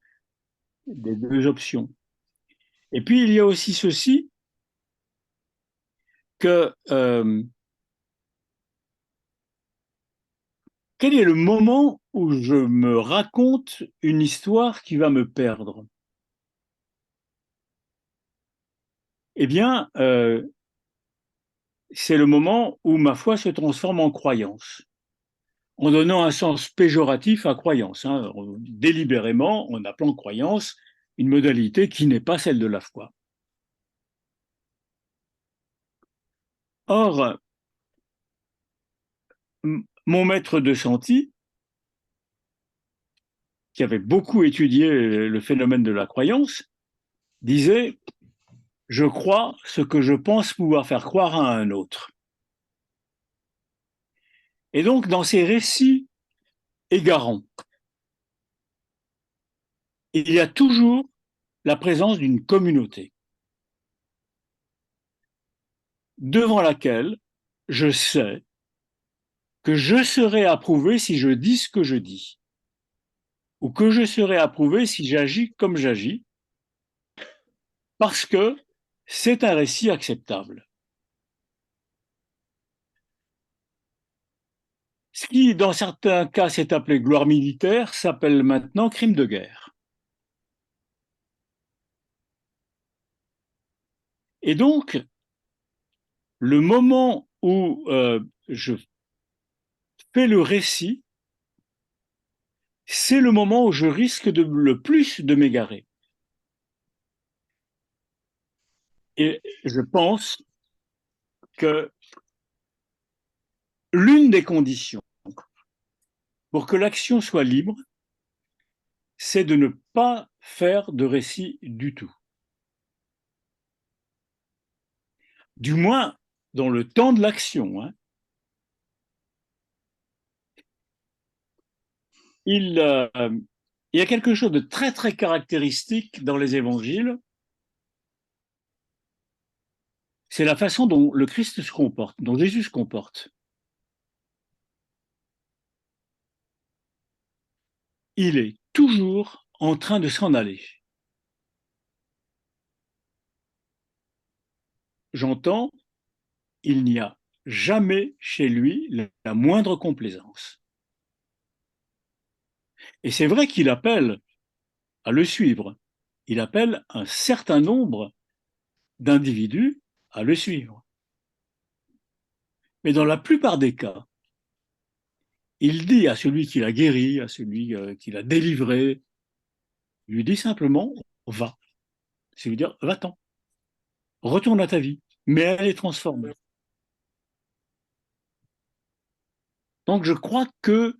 options. Et puis, il y a aussi ceci, que quel est le moment où je me raconte une histoire qui va me perdre? Eh bien, c'est le moment où ma foi se transforme en croyance, en donnant un sens péjoratif à croyance, hein, délibérément en appelant croyance une modalité qui n'est pas celle de la foi. Or, mon maître de Santi, qui avait beaucoup étudié le phénomène de la croyance, disait « Je crois ce que je pense pouvoir faire croire à un autre ». Et donc, dans ces récits égarants, il y a toujours la présence d'une communauté devant laquelle je sais que je serai approuvé si je dis ce que je dis, ou que je serai approuvé si j'agis comme j'agis, parce que c'est un récit acceptable. Ce qui, dans certains cas, s'est appelé gloire militaire, s'appelle maintenant crime de guerre. Et donc, le moment où je fais le récit, c'est le moment où je risque le plus de m'égarer. Et je pense que l'une des conditions pour que l'action soit libre, c'est de ne pas faire de récit du tout. Du moins, dans le temps de l'action, hein. Il y a quelque chose de très, très caractéristique dans les évangiles, c'est la façon dont le Christ se comporte, dont Jésus se comporte. Il est toujours en train de s'en aller. J'entends, il n'y a jamais chez lui la moindre complaisance. Et c'est vrai qu'il appelle à le suivre. Il appelle un certain nombre d'individus à le suivre. Mais dans la plupart des cas, il dit à celui qui l'a guéri, à celui qui l'a délivré, il lui dit simplement, va. C'est lui dire, va-t'en, retourne à ta vie, mais elle est transformée. Donc je crois que,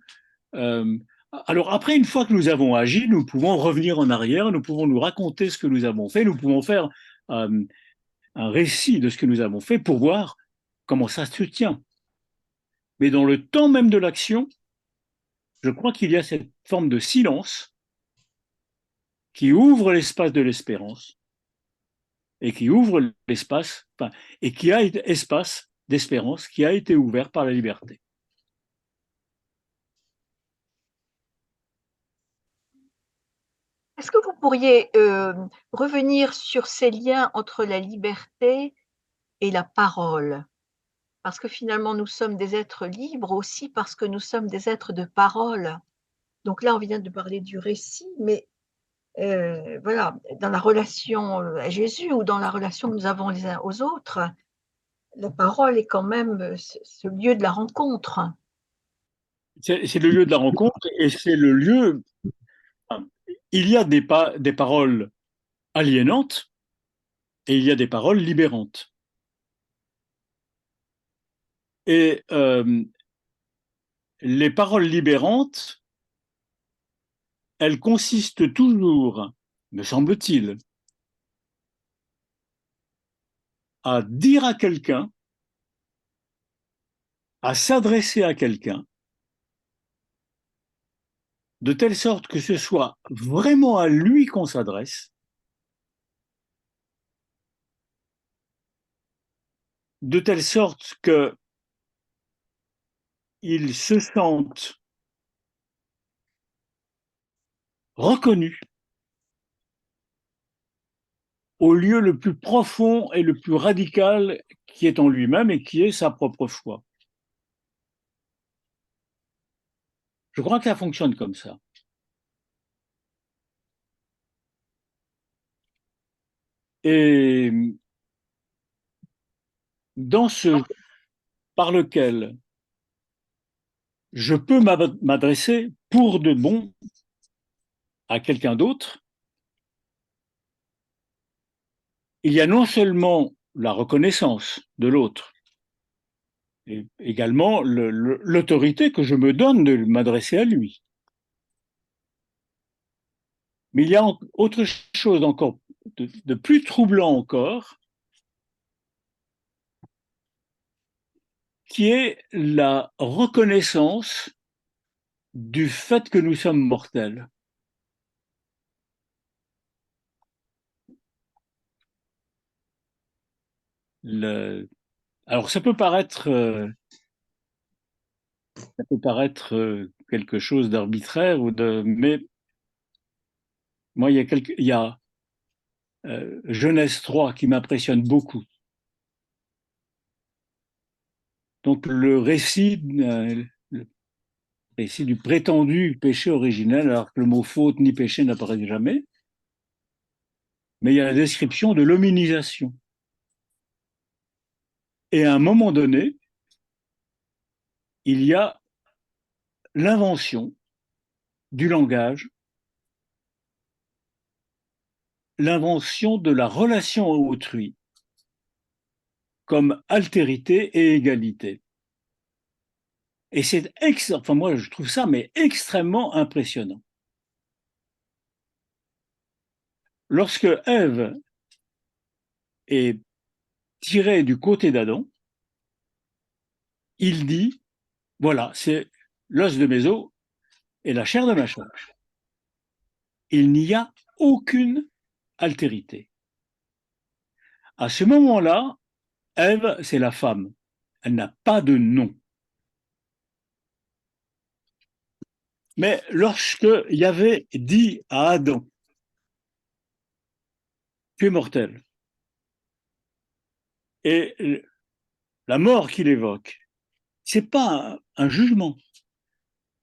alors après, une fois que nous avons agi, nous pouvons revenir en arrière, nous pouvons nous raconter ce que nous avons fait, nous pouvons faire un récit de ce que nous avons fait pour voir comment ça se tient. Mais dans le temps même de l'action, je crois qu'il y a cette forme de silence qui ouvre l'espace de l'espérance et qui ouvre l'espace, enfin, et qui a espace d'espérance qui a été ouvert par la liberté. Est-ce que vous pourriez revenir sur ces liens entre la liberté et la parole? Parce que finalement, nous sommes des êtres libres aussi parce que nous sommes des êtres de parole. Donc là, on vient de parler du récit, mais voilà, dans la relation à Jésus ou dans la relation que nous avons les uns aux autres, la parole est quand même ce lieu de la rencontre. C'est le lieu de la rencontre et c'est le lieu. Il y a des paroles aliénantes et il y a des paroles libérantes. Et les paroles libérantes, elles consistent toujours, me semble-t-il, à dire à quelqu'un, à s'adresser à quelqu'un, de telle sorte que ce soit vraiment à lui qu'on s'adresse, de telle sorte que il se sente reconnu au lieu le plus profond et le plus radical qui est en lui-même et qui est sa propre foi. Je crois que ça fonctionne comme ça. Et dans ce par lequel je peux m'adresser pour de bon à quelqu'un d'autre, il y a non seulement la reconnaissance de l'autre, et également l'autorité que je me donne de m'adresser à lui. Mais il y a autre chose encore de plus troublant encore, qui est la reconnaissance du fait que nous sommes mortels. Alors ça peut paraître quelque chose d'arbitraire mais moi il y a Genèse 3 qui m'impressionne beaucoup. Donc le récit du prétendu péché originel, alors que le mot faute ni péché n'apparaît jamais, mais il y a la description de l'hominisation. Et à un moment donné, il y a l'invention du langage, l'invention de la relation à autrui comme altérité et égalité. Et enfin moi je trouve ça mais extrêmement impressionnant. Lorsque Ève est tirée du côté d'Adam, il dit, voilà, c'est l'os de mes os et la chair de ma chair. Il n'y a aucune altérité. À ce moment-là, Ève, c'est la femme. Elle n'a pas de nom. Mais lorsque Yahvé dit à Adam, tu es mortel, et la mort qu'il évoque, c'est pas un jugement.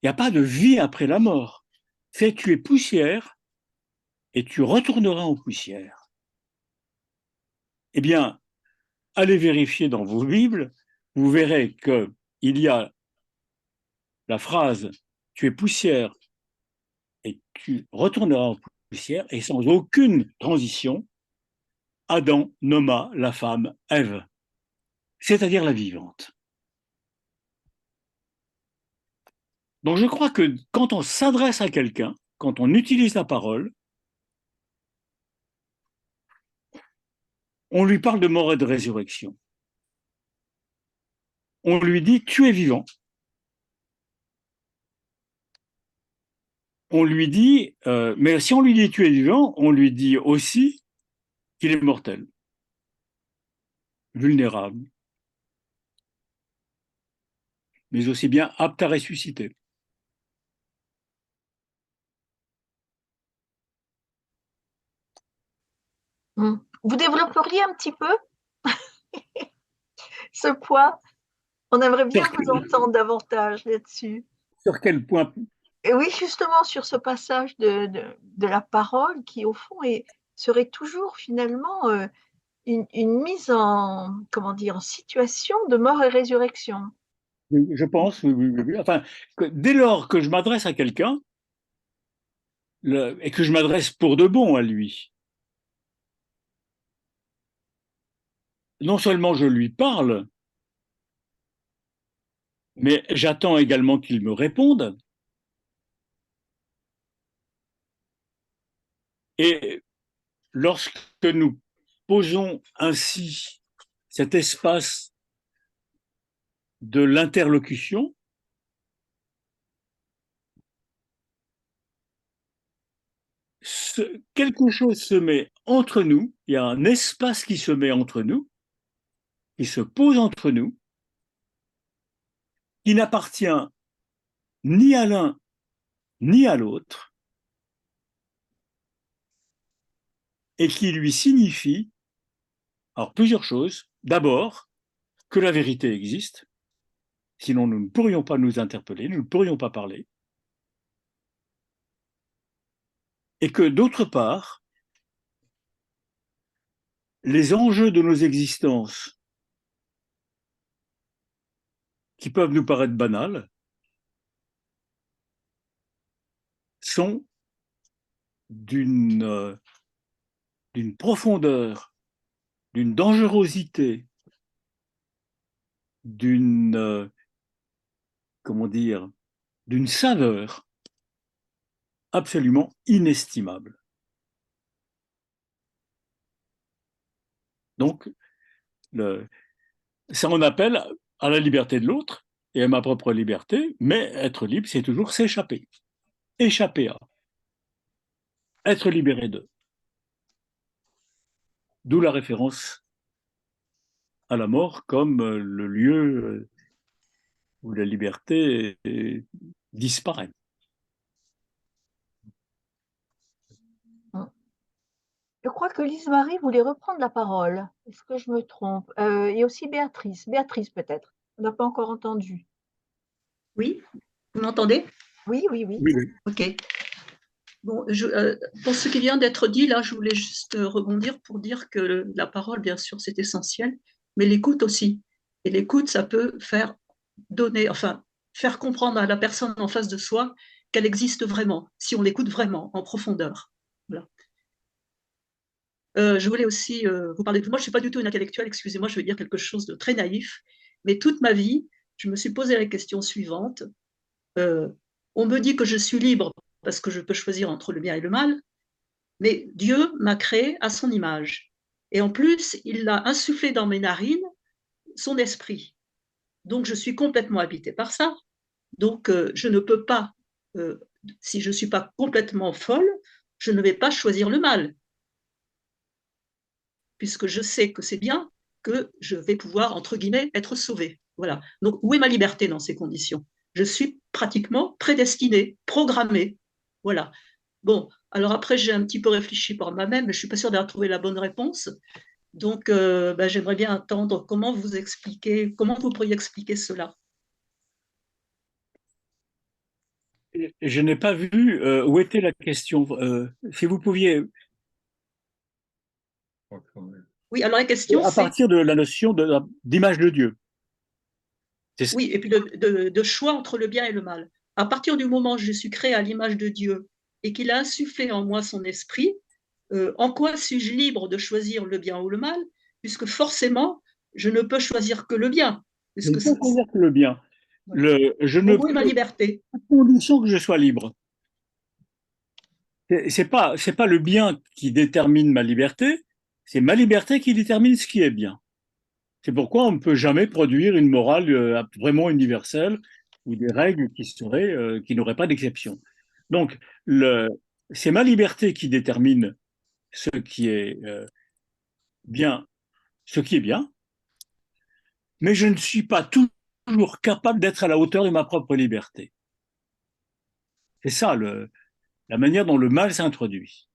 Il n'y a pas de vie après la mort. C'est tu es poussière et tu retourneras en poussière. Eh bien, allez vérifier dans vos Bibles, vous verrez qu'il y a la phrase « tu es poussière et tu retourneras en poussière » et sans aucune transition, Adam nomma la femme Ève, c'est-à-dire la vivante. Donc je crois que quand on s'adresse à quelqu'un, quand on utilise la parole, on lui parle de mort et de résurrection. On lui dit « tu es vivant ». On lui dit, mais si on lui dit « tu es vivant », on lui dit aussi qu'il est mortel, vulnérable, mais aussi bien apte à ressusciter. Vous développeriez un petit peu ce point? On aimerait bien vous entendre davantage là-dessus. Sur quel point? Et oui, justement, sur ce passage de la parole qui, au fond, serait toujours finalement une mise en, comment dire, en situation de mort et résurrection. Je pense, oui. Enfin, dès lors que je m'adresse à quelqu'un, et que je m'adresse pour de bon à lui, non seulement je lui parle, mais j'attends également qu'il me réponde. Et lorsque nous posons ainsi cet espace de l'interlocution, quelque chose se met entre nous, il y a un espace qui se met entre nous, qui se pose entre nous, qui n'appartient ni à l'un ni à l'autre, et qui lui signifie alors plusieurs choses. D'abord, que la vérité existe, sinon nous ne pourrions pas nous interpeller, nous ne pourrions pas parler, et que d'autre part, les enjeux de nos existences, qui peuvent nous paraître banals, sont d'une profondeur, d'une dangerosité, d'une comment dire, d'une saveur absolument inestimable. Donc, ça en appelle à la liberté de l'autre et à ma propre liberté, mais être libre, c'est toujours s'échapper. Échapper à. Être libéré d'eux. D'où la référence à la mort comme le lieu où la liberté disparaît. Je crois que Lise-Marie voulait reprendre la parole. Est-ce que je me trompe? Et aussi Béatrice. Béatrice, peut-être. On n'a pas encore entendu. Oui, vous m'entendez? Oui. Oui. Ok. Bon, pour ce qui vient d'être dit, là, je voulais juste rebondir pour dire que la parole, bien sûr, c'est essentiel, mais l'écoute aussi. Et l'écoute, ça peut faire comprendre à la personne en face de soi qu'elle existe vraiment, si on l'écoute vraiment, en profondeur. Voilà. Je voulais aussi vous parler de moi. Je ne suis pas du tout une intellectuelle, excusez-moi, je vais dire quelque chose de très naïf, mais toute ma vie, je me suis posé la question suivante. On me dit que je suis libre parce que je peux choisir entre le bien et le mal, mais Dieu m'a créé à son image. Et en plus, il a insufflé dans mes narines son esprit. Donc, je suis complètement habitée par ça. Donc, je ne peux pas, si je ne suis pas complètement folle, je ne vais pas choisir le mal, puisque je sais que c'est bien, que je vais pouvoir, entre guillemets, être sauvée. Voilà. Donc, où est ma liberté dans ces conditions? Je suis pratiquement prédestinée, programmée. Voilà. Bon, alors après, j'ai un petit peu réfléchi par moi-même, mais je ne suis pas sûre d'avoir trouvé la bonne réponse. Donc, j'aimerais bien entendre comment vous pourriez expliquer cela. Je n'ai pas vu où était la question. Si vous pouviez. Oui, alors la question, À c'est partir de la notion d'image de Dieu. Oui, et puis de choix entre le bien et le mal. À partir du moment où je suis créé à l'image de Dieu et qu'il a insufflé en moi son esprit, en quoi suis-je libre de choisir le bien ou le mal? Puisque forcément, je ne peux choisir que le bien. Je ne Puisque peux pas dire que le bien. voilà. Je ne Où est ma peux, liberté? à condition que je sois libre. C'est pas le bien qui détermine ma liberté, c'est ma liberté qui détermine ce qui est bien. C'est pourquoi on ne peut jamais produire une morale vraiment universelle ou des règles qui n'auraient pas d'exception. Donc, c'est ma liberté qui détermine ce qui est bien, ce qui est bien, mais je ne suis pas toujours capable d'être à la hauteur de ma propre liberté. C'est ça la manière dont le mal s'introduit.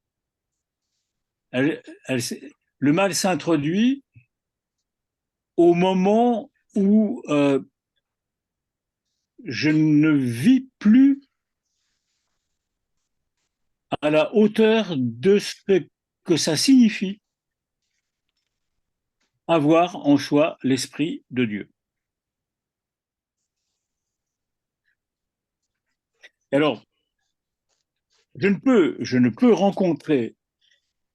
Elle- elle- le mal s'introduit au moment où je ne vis plus à la hauteur de ce que ça signifie avoir en soi l'Esprit de Dieu. Alors, je ne peux rencontrer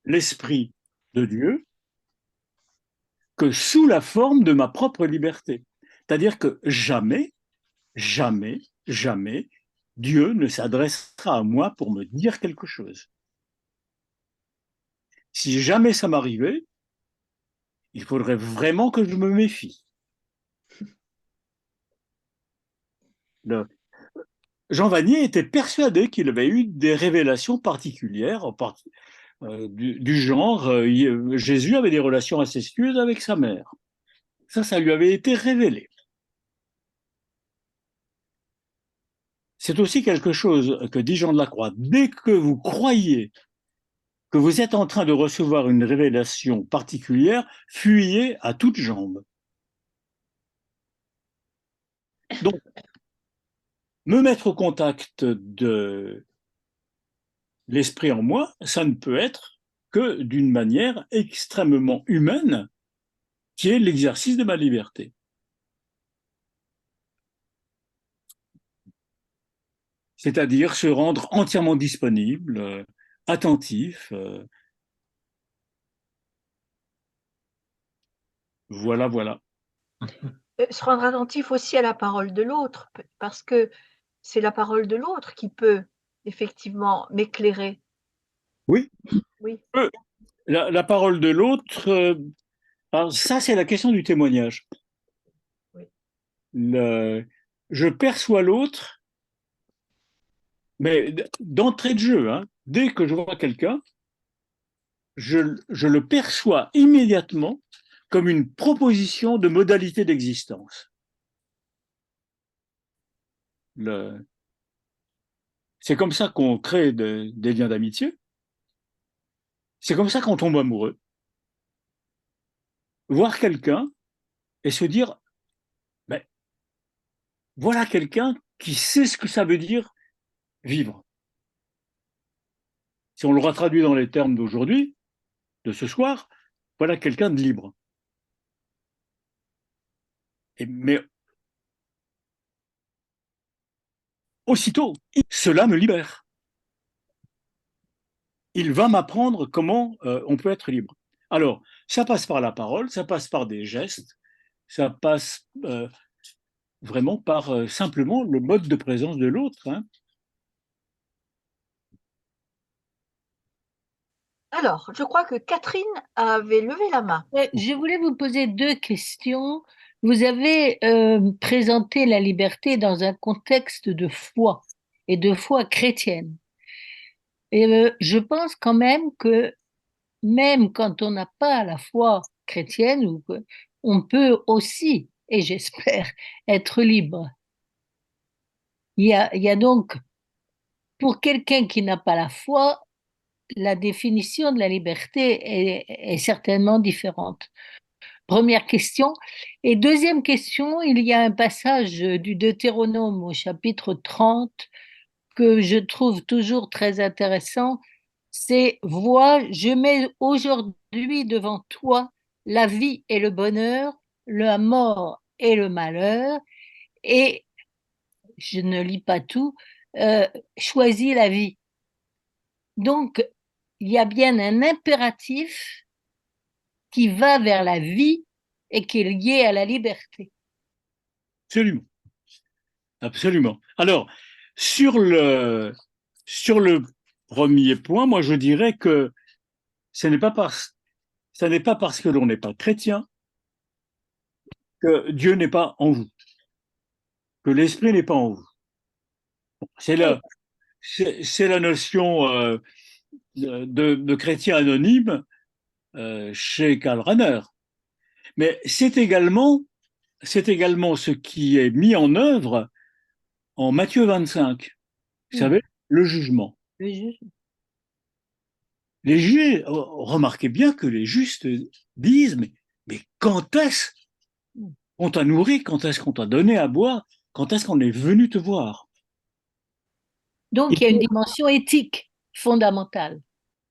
l'Esprit de Dieu que sous la forme de ma propre liberté. C'est-à-dire que jamais, jamais, jamais, Dieu ne s'adressera à moi pour me dire quelque chose. Si jamais ça m'arrivait, il faudrait vraiment que je me méfie. Le- Jean Vanier était persuadé qu'il avait eu des révélations particulières, du genre Jésus avait des relations incestueuses avec sa mère. Ça lui avait été révélé. C'est aussi quelque chose que dit Jean de la Croix. Dès que vous croyez que vous êtes en train de recevoir une révélation particulière, fuyez à toutes jambes. Donc, me mettre au contact de l'esprit en moi, ça ne peut être que d'une manière extrêmement humaine, qui est l'exercice de ma liberté. C'est-à-dire se rendre entièrement disponible, attentif. Voilà, voilà. Se rendre attentif aussi à la parole de l'autre, parce que c'est la parole de l'autre qui peut effectivement m'éclairer. Oui. Oui. La parole de l'autre, alors ça c'est la question du témoignage. Oui. Je perçois l'autre, mais d'entrée de jeu, hein, dès que je vois quelqu'un, je le perçois immédiatement comme une proposition de modalité d'existence. C'est comme ça qu'on crée des liens d'amitié. C'est comme ça qu'on tombe amoureux. Voir quelqu'un et se dire, ben, voilà quelqu'un qui sait ce que ça veut dire vivre. Si on le retraduit dans les termes d'aujourd'hui, de ce soir, voilà quelqu'un de libre. Mais aussitôt, cela me libère. Il va m'apprendre comment on peut être libre. Alors, ça passe par la parole, ça passe par des gestes, ça passe vraiment par simplement le mode de présence de l'autre. Hein. Alors, je crois que Catherine avait levé la main. Je voulais vous poser deux questions. Vous avez présenté la liberté dans un contexte de foi et de foi chrétienne. Et je pense quand même que même quand on n'a pas la foi chrétienne, on peut aussi, et j'espère, être libre. Il y a donc, pour quelqu'un qui n'a pas la foi, la définition de la liberté est certainement différente. Première question. Et deuxième question, il y a un passage du Deutéronome au chapitre 30 que je trouve toujours très intéressant. C'est: vois, je mets aujourd'hui devant toi la vie et le bonheur, la mort et le malheur. et je ne lis pas tout, choisit la vie. Donc, il y a bien un impératif qui va vers la vie et qui est lié à la liberté. Absolument. Absolument. Alors, sur le premier point, moi je dirais que ce n'est pas parce que l'on n'est pas chrétien que Dieu n'est pas en vous, que l'esprit n'est pas en vous. C'est la notion de chrétien anonyme chez Karl Rahner. Mais c'est également ce qui est mis en œuvre en Matthieu 25. Vous savez, le jugement. Le juge. Les juges, remarquez bien que les justes disent, mais quand est-ce qu'on t'a nourri, quand est-ce qu'on t'a donné à boire, quand est-ce qu'on est venu te voir? Donc, il y a une dimension éthique fondamentale.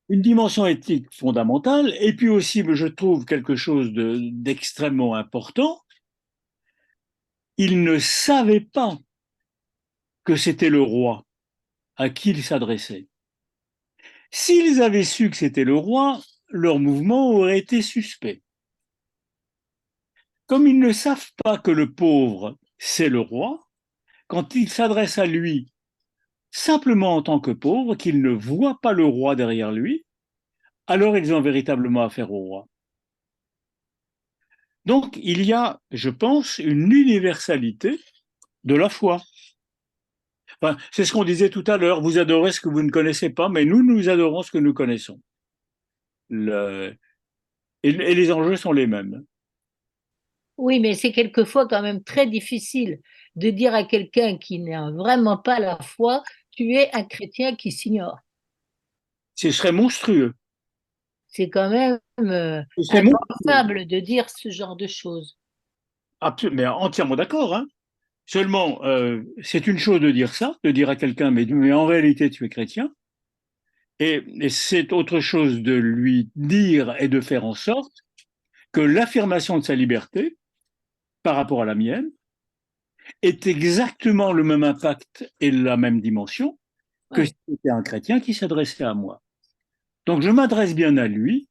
Une dimension éthique fondamentale, et puis aussi, je trouve quelque chose d'extrêmement important. Ils ne savaient pas que c'était le roi à qui ils s'adressaient. S'ils avaient su que c'était le roi, leur mouvement aurait été suspect. Comme ils ne savent pas que le pauvre, c'est le roi, quand ils s'adressent à lui simplement en tant que pauvre, qu'ils ne voient pas le roi derrière lui, alors ils ont véritablement affaire au roi. Donc il y a, je pense, une universalité de la foi. Enfin, c'est ce qu'on disait tout à l'heure, vous adorez ce que vous ne connaissez pas, mais nous adorons ce que nous connaissons. Et les enjeux sont les mêmes. Oui, mais c'est quelquefois quand même très difficile de dire à quelqu'un qui n'a vraiment pas la foi, tu es un chrétien qui s'ignore. Ce serait monstrueux. C'est quand même impensable de dire ce genre de choses. Absolument, mais entièrement d'accord. Hein. Seulement, c'est une chose de dire ça, de dire à quelqu'un, mais en réalité, tu es chrétien. Et c'est autre chose de lui dire et de faire en sorte que l'affirmation de sa liberté par rapport à la mienne est exactement le même impact et la même dimension que si c'était un chrétien qui s'adressait à moi. Donc je m'adresse bien à lui,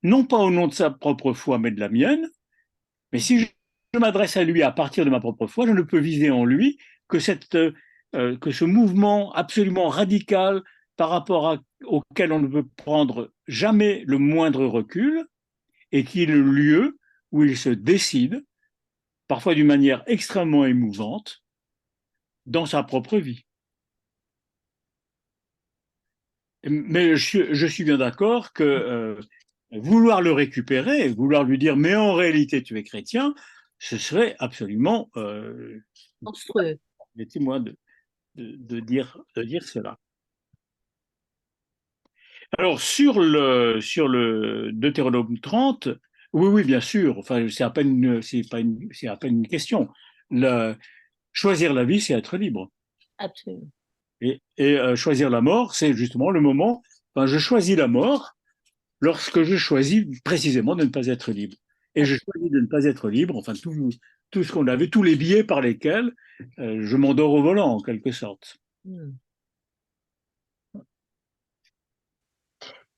non pas au nom de sa propre foi, mais de la mienne, mais si je m'adresse à lui à partir de ma propre foi, je ne peux viser en lui que ce mouvement absolument radical par rapport auquel on ne peut prendre jamais le moindre recul, et qui est le lieu où il se décide, parfois d'une manière extrêmement émouvante, dans sa propre vie. Mais je suis bien d'accord que vouloir le récupérer, vouloir lui dire mais en réalité tu es chrétien, ce serait absolument monstrueux. Permettez-moi de dire cela. Alors sur le Deutéronome 30, oui, bien sûr. Enfin, c'est à peine une question. Choisir la vie, c'est être libre. Absolument. Et choisir la mort, c'est justement le moment. Enfin, je choisis la mort lorsque je choisis précisément de ne pas être libre. Et je choisis de ne pas être libre. Enfin, tout ce qu'on avait, tous les biais par lesquels je m'endors au volant, en quelque sorte.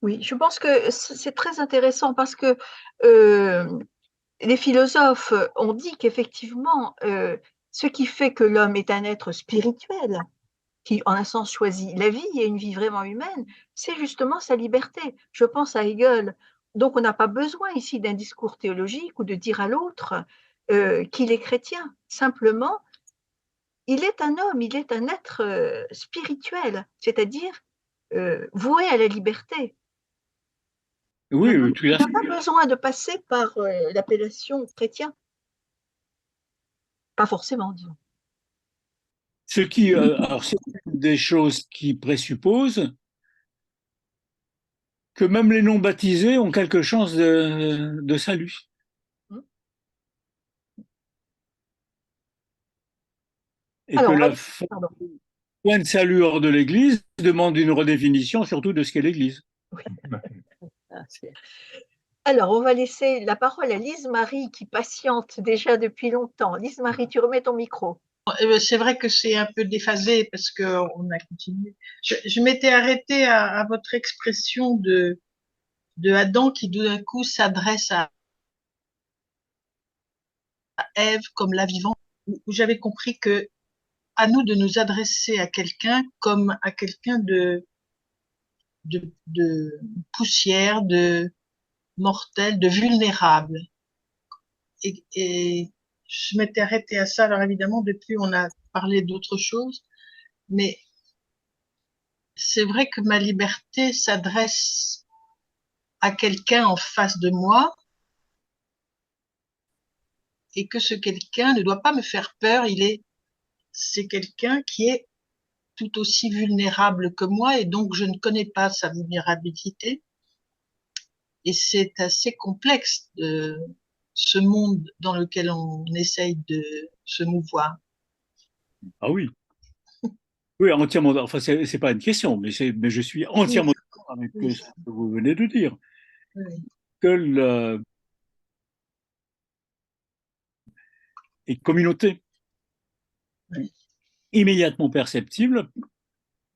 Oui, je pense que c'est très intéressant parce que les philosophes ont dit qu'effectivement, ce qui fait que l'homme est un être spirituel, qui en un sens choisit la vie et une vie vraiment humaine, c'est justement sa liberté. Je pense à Hegel. Donc on n'a pas besoin ici d'un discours théologique ou de dire à l'autre qu'il est chrétien. Simplement, il est un homme, il est un être spirituel, c'est-à-dire voué à la liberté. Oui, il n'a pas besoin de passer par l'appellation chrétien. Pas forcément, disons. Alors, c'est des choses qui présupposent que même les non-baptisés ont quelque chance de salut. Et que la point de salut hors de l'Église demande une redéfinition surtout de ce qu'est l'Église. Oui. Alors, on va laisser la parole à Lise-Marie qui patiente déjà depuis longtemps. Lise-Marie, tu remets ton micro. C'est vrai que c'est un peu déphasé parce qu'on a continué. Je m'étais arrêtée à votre expression de Adam qui d'un coup s'adresse à Ève comme la vivante, où j'avais compris que à nous de nous adresser à quelqu'un comme à quelqu'un de poussière, de mortel, de vulnérable. Et je m'étais arrêtée à ça. Alors évidemment, depuis, on a parlé d'autres choses, mais c'est vrai que ma liberté s'adresse à quelqu'un en face de moi et que ce quelqu'un ne doit pas me faire peur. C'est quelqu'un qui est tout aussi vulnérable que moi et donc je ne connais pas sa vulnérabilité. Et c'est assez complexe ce monde dans lequel on essaye de se mouvoir. Ah oui, oui, entièrement. Enfin, c'est pas une question, mais je suis Oui, entièrement d'accord avec oui, ce que vous venez de dire. oui. Que est communauté, Oui. immédiatement perceptible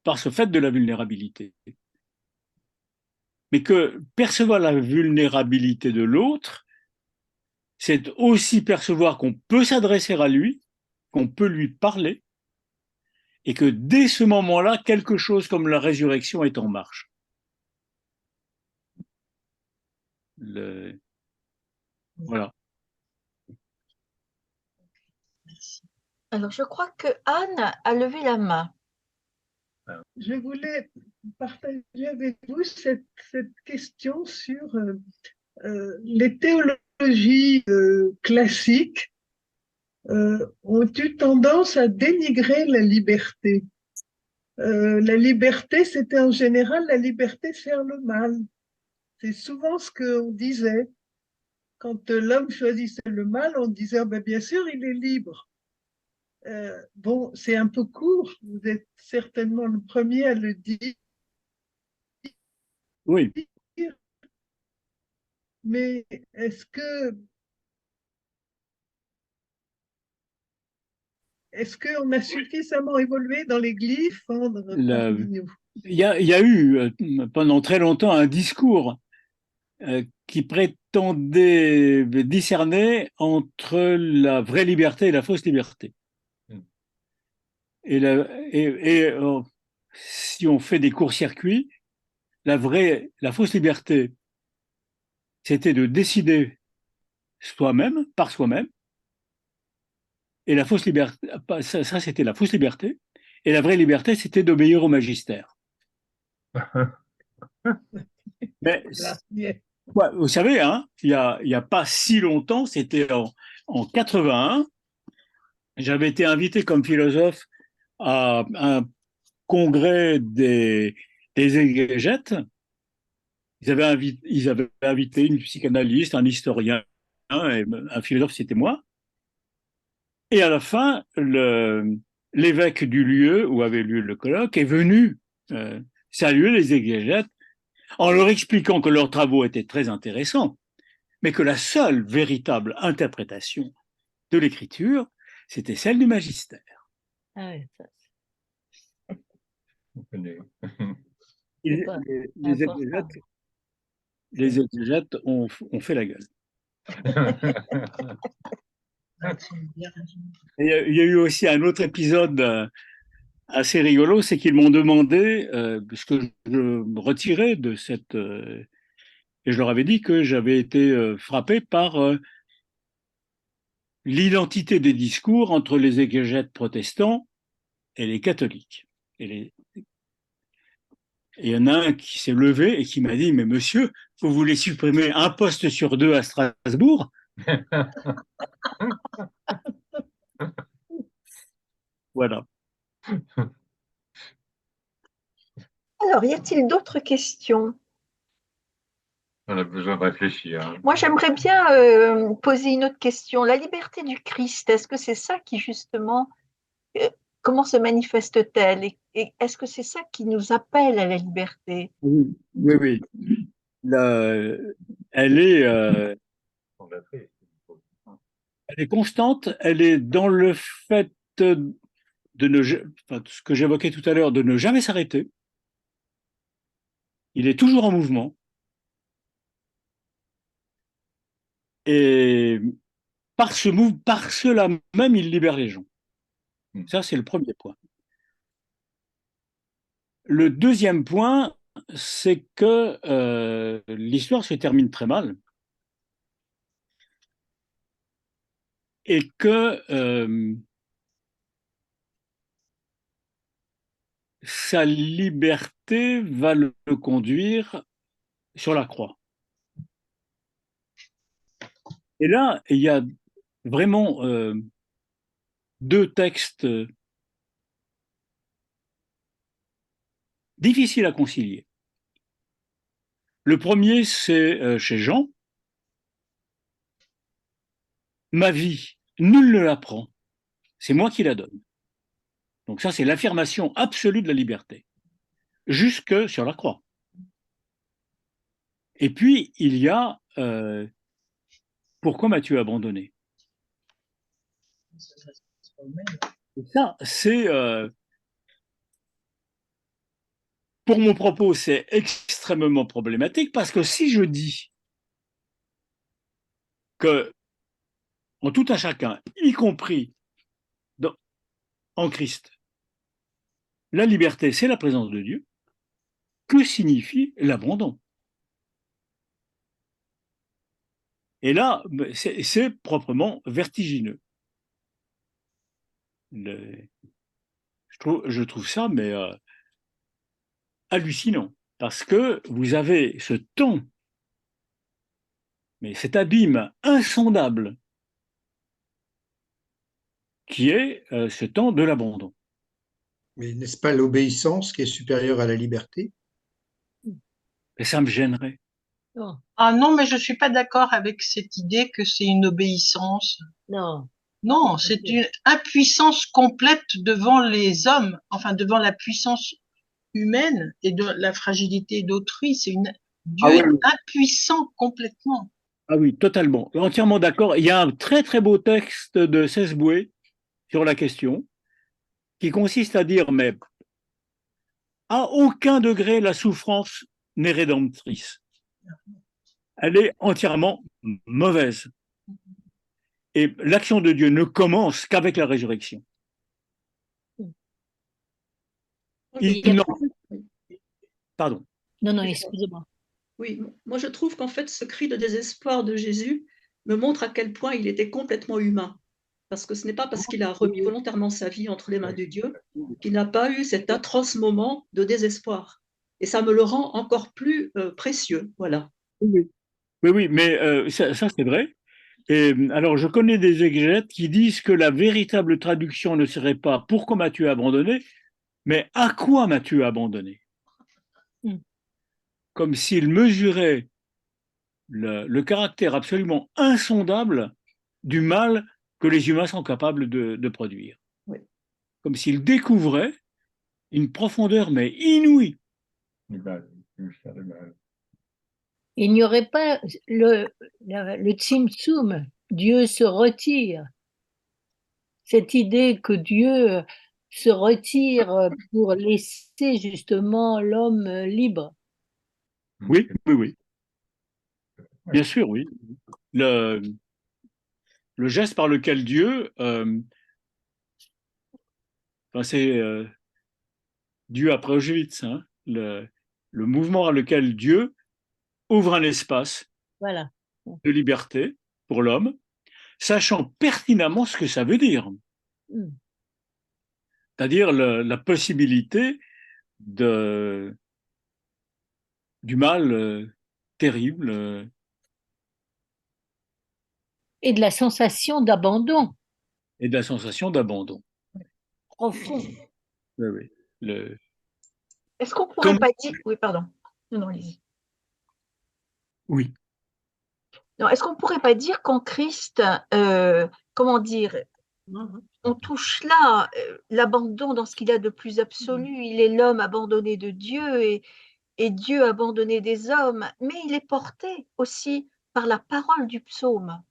par ce fait de la vulnérabilité. Mais que percevoir la vulnérabilité de l'autre, c'est aussi percevoir qu'on peut s'adresser à lui, qu'on peut lui parler, et que dès ce moment-là, quelque chose comme la résurrection est en marche. Voilà. Merci. Alors, je crois que Anne a levé la main. Je voulais partager avec vous cette question sur les théologies classiques ont eu tendance à dénigrer la liberté. La liberté, c'était en général la liberté de faire le mal. C'est souvent ce qu'on disait. Quand l'homme choisissait le mal, on disait ah ben, bien sûr, il est libre. Bon, c'est un peu court, vous êtes certainement le premier à le dire, Oui. mais est-ce qu'on a suffisamment évolué dans l'Église parmi nous? Il y a eu pendant très longtemps un discours qui prétendait discerner entre la vraie liberté et la fausse liberté. Si on fait des courts-circuits, la fausse liberté, c'était de décider soi-même, par soi-même, et la fausse liberté, ça c'était la fausse liberté, et la vraie liberté, c'était d'obéir au magistère. Mais ouais, vous savez, hein, il y a pas si longtemps, c'était en 81, j'avais été invité comme philosophe à un congrès des exégètes. Ils avaient invité une psychanalyste, un historien, et un philosophe, c'était moi. Et à la fin, l'évêque du lieu où avait lieu le colloque est venu saluer les exégètes en leur expliquant que leurs travaux étaient très intéressants, mais que la seule véritable interprétation de l'écriture, c'était celle du magistère. Ah oui, ça, Les, pas les important. exégètes, les exégètes ont fait la gueule. Il y a eu aussi un autre épisode assez rigolo, c'est qu'ils m'ont demandé ce que je me retirais de cette... et je leur avais dit que j'avais été frappé par l'identité des discours entre les exégètes protestants et les catholiques. Et il y en a un qui s'est levé et qui m'a dit, mais monsieur, vous voulez supprimer un poste sur 2 à Strasbourg? Voilà. Alors, y a-t-il d'autres questions? On a besoin de réfléchir. Moi, j'aimerais bien poser une autre question. La liberté du Christ, est-ce que c'est ça qui, justement, comment se manifeste-t-elle? Et est-ce que c'est ça qui nous appelle à la liberté? Oui, oui, oui. elle est, elle est constante, elle est dans le fait de ne, enfin, ce que j'évoquais tout à l'heure, de ne jamais s'arrêter. Il est toujours en mouvement. Et par cela même, il libère les gens. Ça, c'est le premier point. Le deuxième point, c'est que l'histoire se termine très mal et que sa liberté va le conduire sur la croix. Et là, il y a vraiment deux textes difficiles à concilier. Le premier, c'est chez Jean. Ma vie, nul ne la prend, c'est moi qui la donne. Donc ça, c'est l'affirmation absolue de la liberté, jusque sur la croix. Et puis, il y a pourquoi m'as-tu abandonné? Et ça, c'est pour mon propos, c'est extrêmement problématique parce que si je dis que en tout un chacun, y compris en Christ, la liberté, c'est la présence de Dieu, que signifie l'abandon? Et là, c'est proprement vertigineux. Je trouve ça mais hallucinant parce que vous avez ce temps, mais cet abîme insondable qui est ce temps de l'abandon. Mais n'est-ce pas l'obéissance qui est supérieure à la liberté? Et ça me gênerait. Non, Ah non, mais je suis pas d'accord avec cette idée que c'est une obéissance. non. Non, c'est une impuissance complète devant les hommes, enfin devant la puissance humaine et de la fragilité d'autrui. Dieu Ah oui. est impuissant complètement. Ah oui, totalement, entièrement d'accord. Il y a un très très beau texte de Sesboué sur la question qui consiste à dire mais à aucun degré la souffrance n'est rédemptrice. Elle est entièrement mauvaise. Et l'action de Dieu ne commence qu'avec la résurrection. Pardon. Non, non, excusez-moi. Oui, moi je trouve qu'en fait ce cri de désespoir de Jésus me montre à quel point il était complètement humain. Parce que ce n'est pas parce qu'il a remis volontairement sa vie entre les mains de Dieu qu'il n'a pas eu cet atroce moment de désespoir. Et ça me le rend encore plus précieux. Voilà. Oui, oui, mais ça c'est vrai. Et alors, je connais des exégètes qui disent que la véritable traduction ne serait pas « Pourquoi m'as-tu abandonné ?», mais « À quoi m'as-tu abandonné ?» Comme s'il mesurait le caractère absolument insondable du mal que les humains sont capables de produire. Oui. Comme s'il découvrait une profondeur mais inouïe. Il n'y aurait pas le Tzimtzum, Dieu se retire. Cette idée que Dieu se retire pour laisser justement l'homme libre. Oui, oui, oui. Bien sûr, oui. Le geste par lequel Dieu, enfin, c'est Dieu après Auschwitz, hein, le mouvement par lequel Dieu ouvre un espace Voilà. de liberté pour l'homme, sachant pertinemment ce que ça veut dire. C'est-à-dire la possibilité du mal terrible. Et de la sensation d'abandon. Et de la sensation d'abandon. Profond. Oui, oui. Est-ce qu'on pourrait pas dire... Oui, pardon. Non, allez-y. Oui. Non, est-ce qu'on pourrait pas dire qu'en Christ, comment dire, on touche là l'abandon dans ce qu'il a de plus absolu. Il est l'homme abandonné de Dieu et et Dieu abandonné des hommes, mais il est porté aussi par la parole du psaume.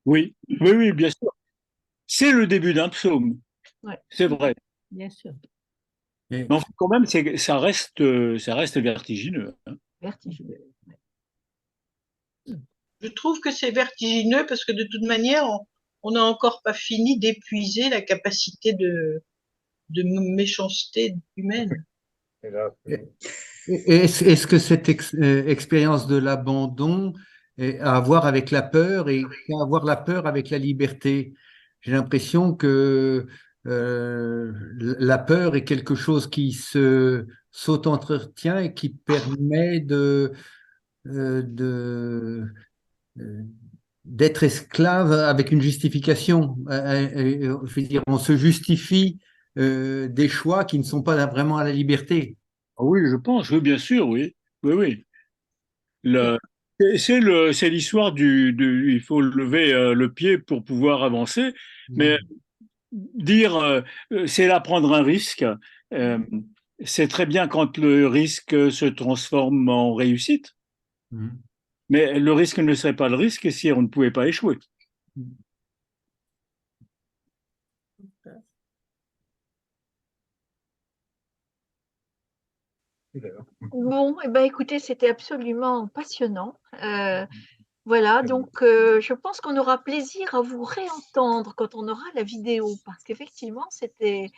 Oui, oui, oui, bien sûr. C'est le début d'un psaume, Ouais, c'est vrai. Bien sûr. Mais enfin, quand même, ça reste vertigineux, hein. vertigineux. Je trouve que c'est vertigineux parce que de toute manière, on n'a encore pas fini d'épuiser la capacité de méchanceté humaine. Est-ce que cette expérience de l'abandon a à voir avec la peur et a à voir la peur avec la liberté? J'ai l'impression que la peur est quelque chose qui s'auto-entretient et qui permet de, euh, d'être esclave avec une justification. Je veux dire, on se justifie des choix qui ne sont pas vraiment à la liberté. Ah oui, je pense, oui, bien sûr, oui. Oui, oui. Le- c'est l'histoire il faut lever le pied pour pouvoir avancer, mais dire c'est là prendre un risque, euh, c'est très bien quand le risque se transforme en réussite, Mhm. mais le risque ne serait pas le risque si on ne pouvait pas échouer. Bon, eh ben, écoutez, c'était absolument passionnant. Voilà, donc je pense qu'on aura plaisir à vous réentendre quand on aura la vidéo, parce qu'effectivement, c'était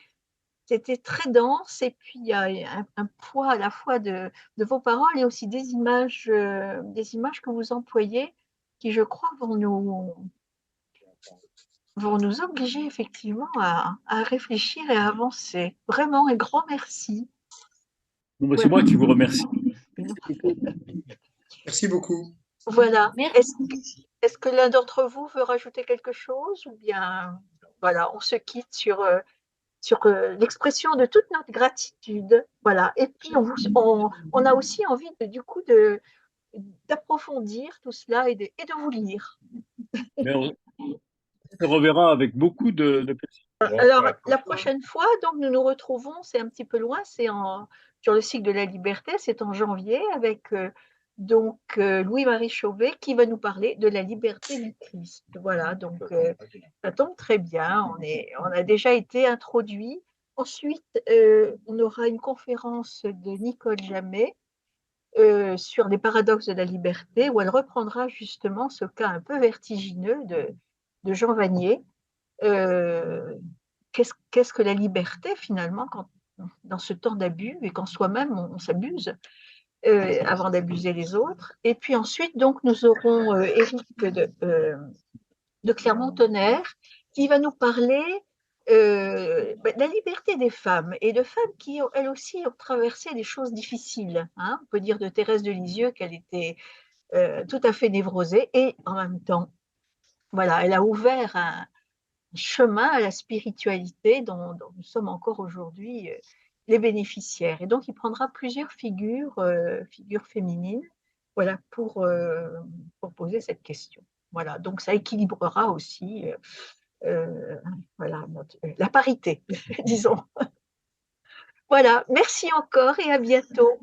très dense, et puis il y a un poids à la fois de vos paroles et aussi des images que vous employez, qui, je crois, vont nous obliger effectivement à réfléchir et à avancer. Vraiment, un grand merci. Bon, ben, c'est Voilà. moi qui vous remercie. Merci beaucoup. Voilà. Merci. Est-ce que l'un d'entre vous veut rajouter quelque chose, ou bien voilà, on se quitte sur l'expression de toute notre gratitude. Voilà. Et puis on a aussi envie du coup d'approfondir tout cela et de vous lire. Mais on se reverra avec beaucoup de plaisir. Alors la prochaine fois, donc nous nous retrouvons, c'est un petit peu loin, sur le cycle de la liberté, c'est en janvier avec Louis-Marie Chauvet qui va nous parler de la liberté du Christ. Voilà, donc ça tombe très bien, on a déjà été introduit. Ensuite, on aura une conférence de Nicole Jammet sur les paradoxes de la liberté, où elle reprendra justement ce cas un peu vertigineux de Jean Vanier. Qu'est-ce que la liberté finalement dans ce temps d'abus, et quand soi-même on s'abuse avant d'abuser les autres. Et puis ensuite, donc, nous aurons Éric de Clermont-Tonnerre qui va nous parler de la liberté des femmes, et de femmes qui, elles aussi, ont traversé des choses difficiles. Hein. On peut dire de Thérèse de Lisieux qu'elle était tout à fait névrosée, et en même temps, voilà, elle a ouvert un chemin à la spiritualité dont nous sommes encore aujourd'hui les bénéficiaires. Et donc, il prendra plusieurs figures féminines, voilà, pour poser cette question. Voilà, donc ça équilibrera aussi voilà, la parité, disons. Voilà, merci encore et à bientôt.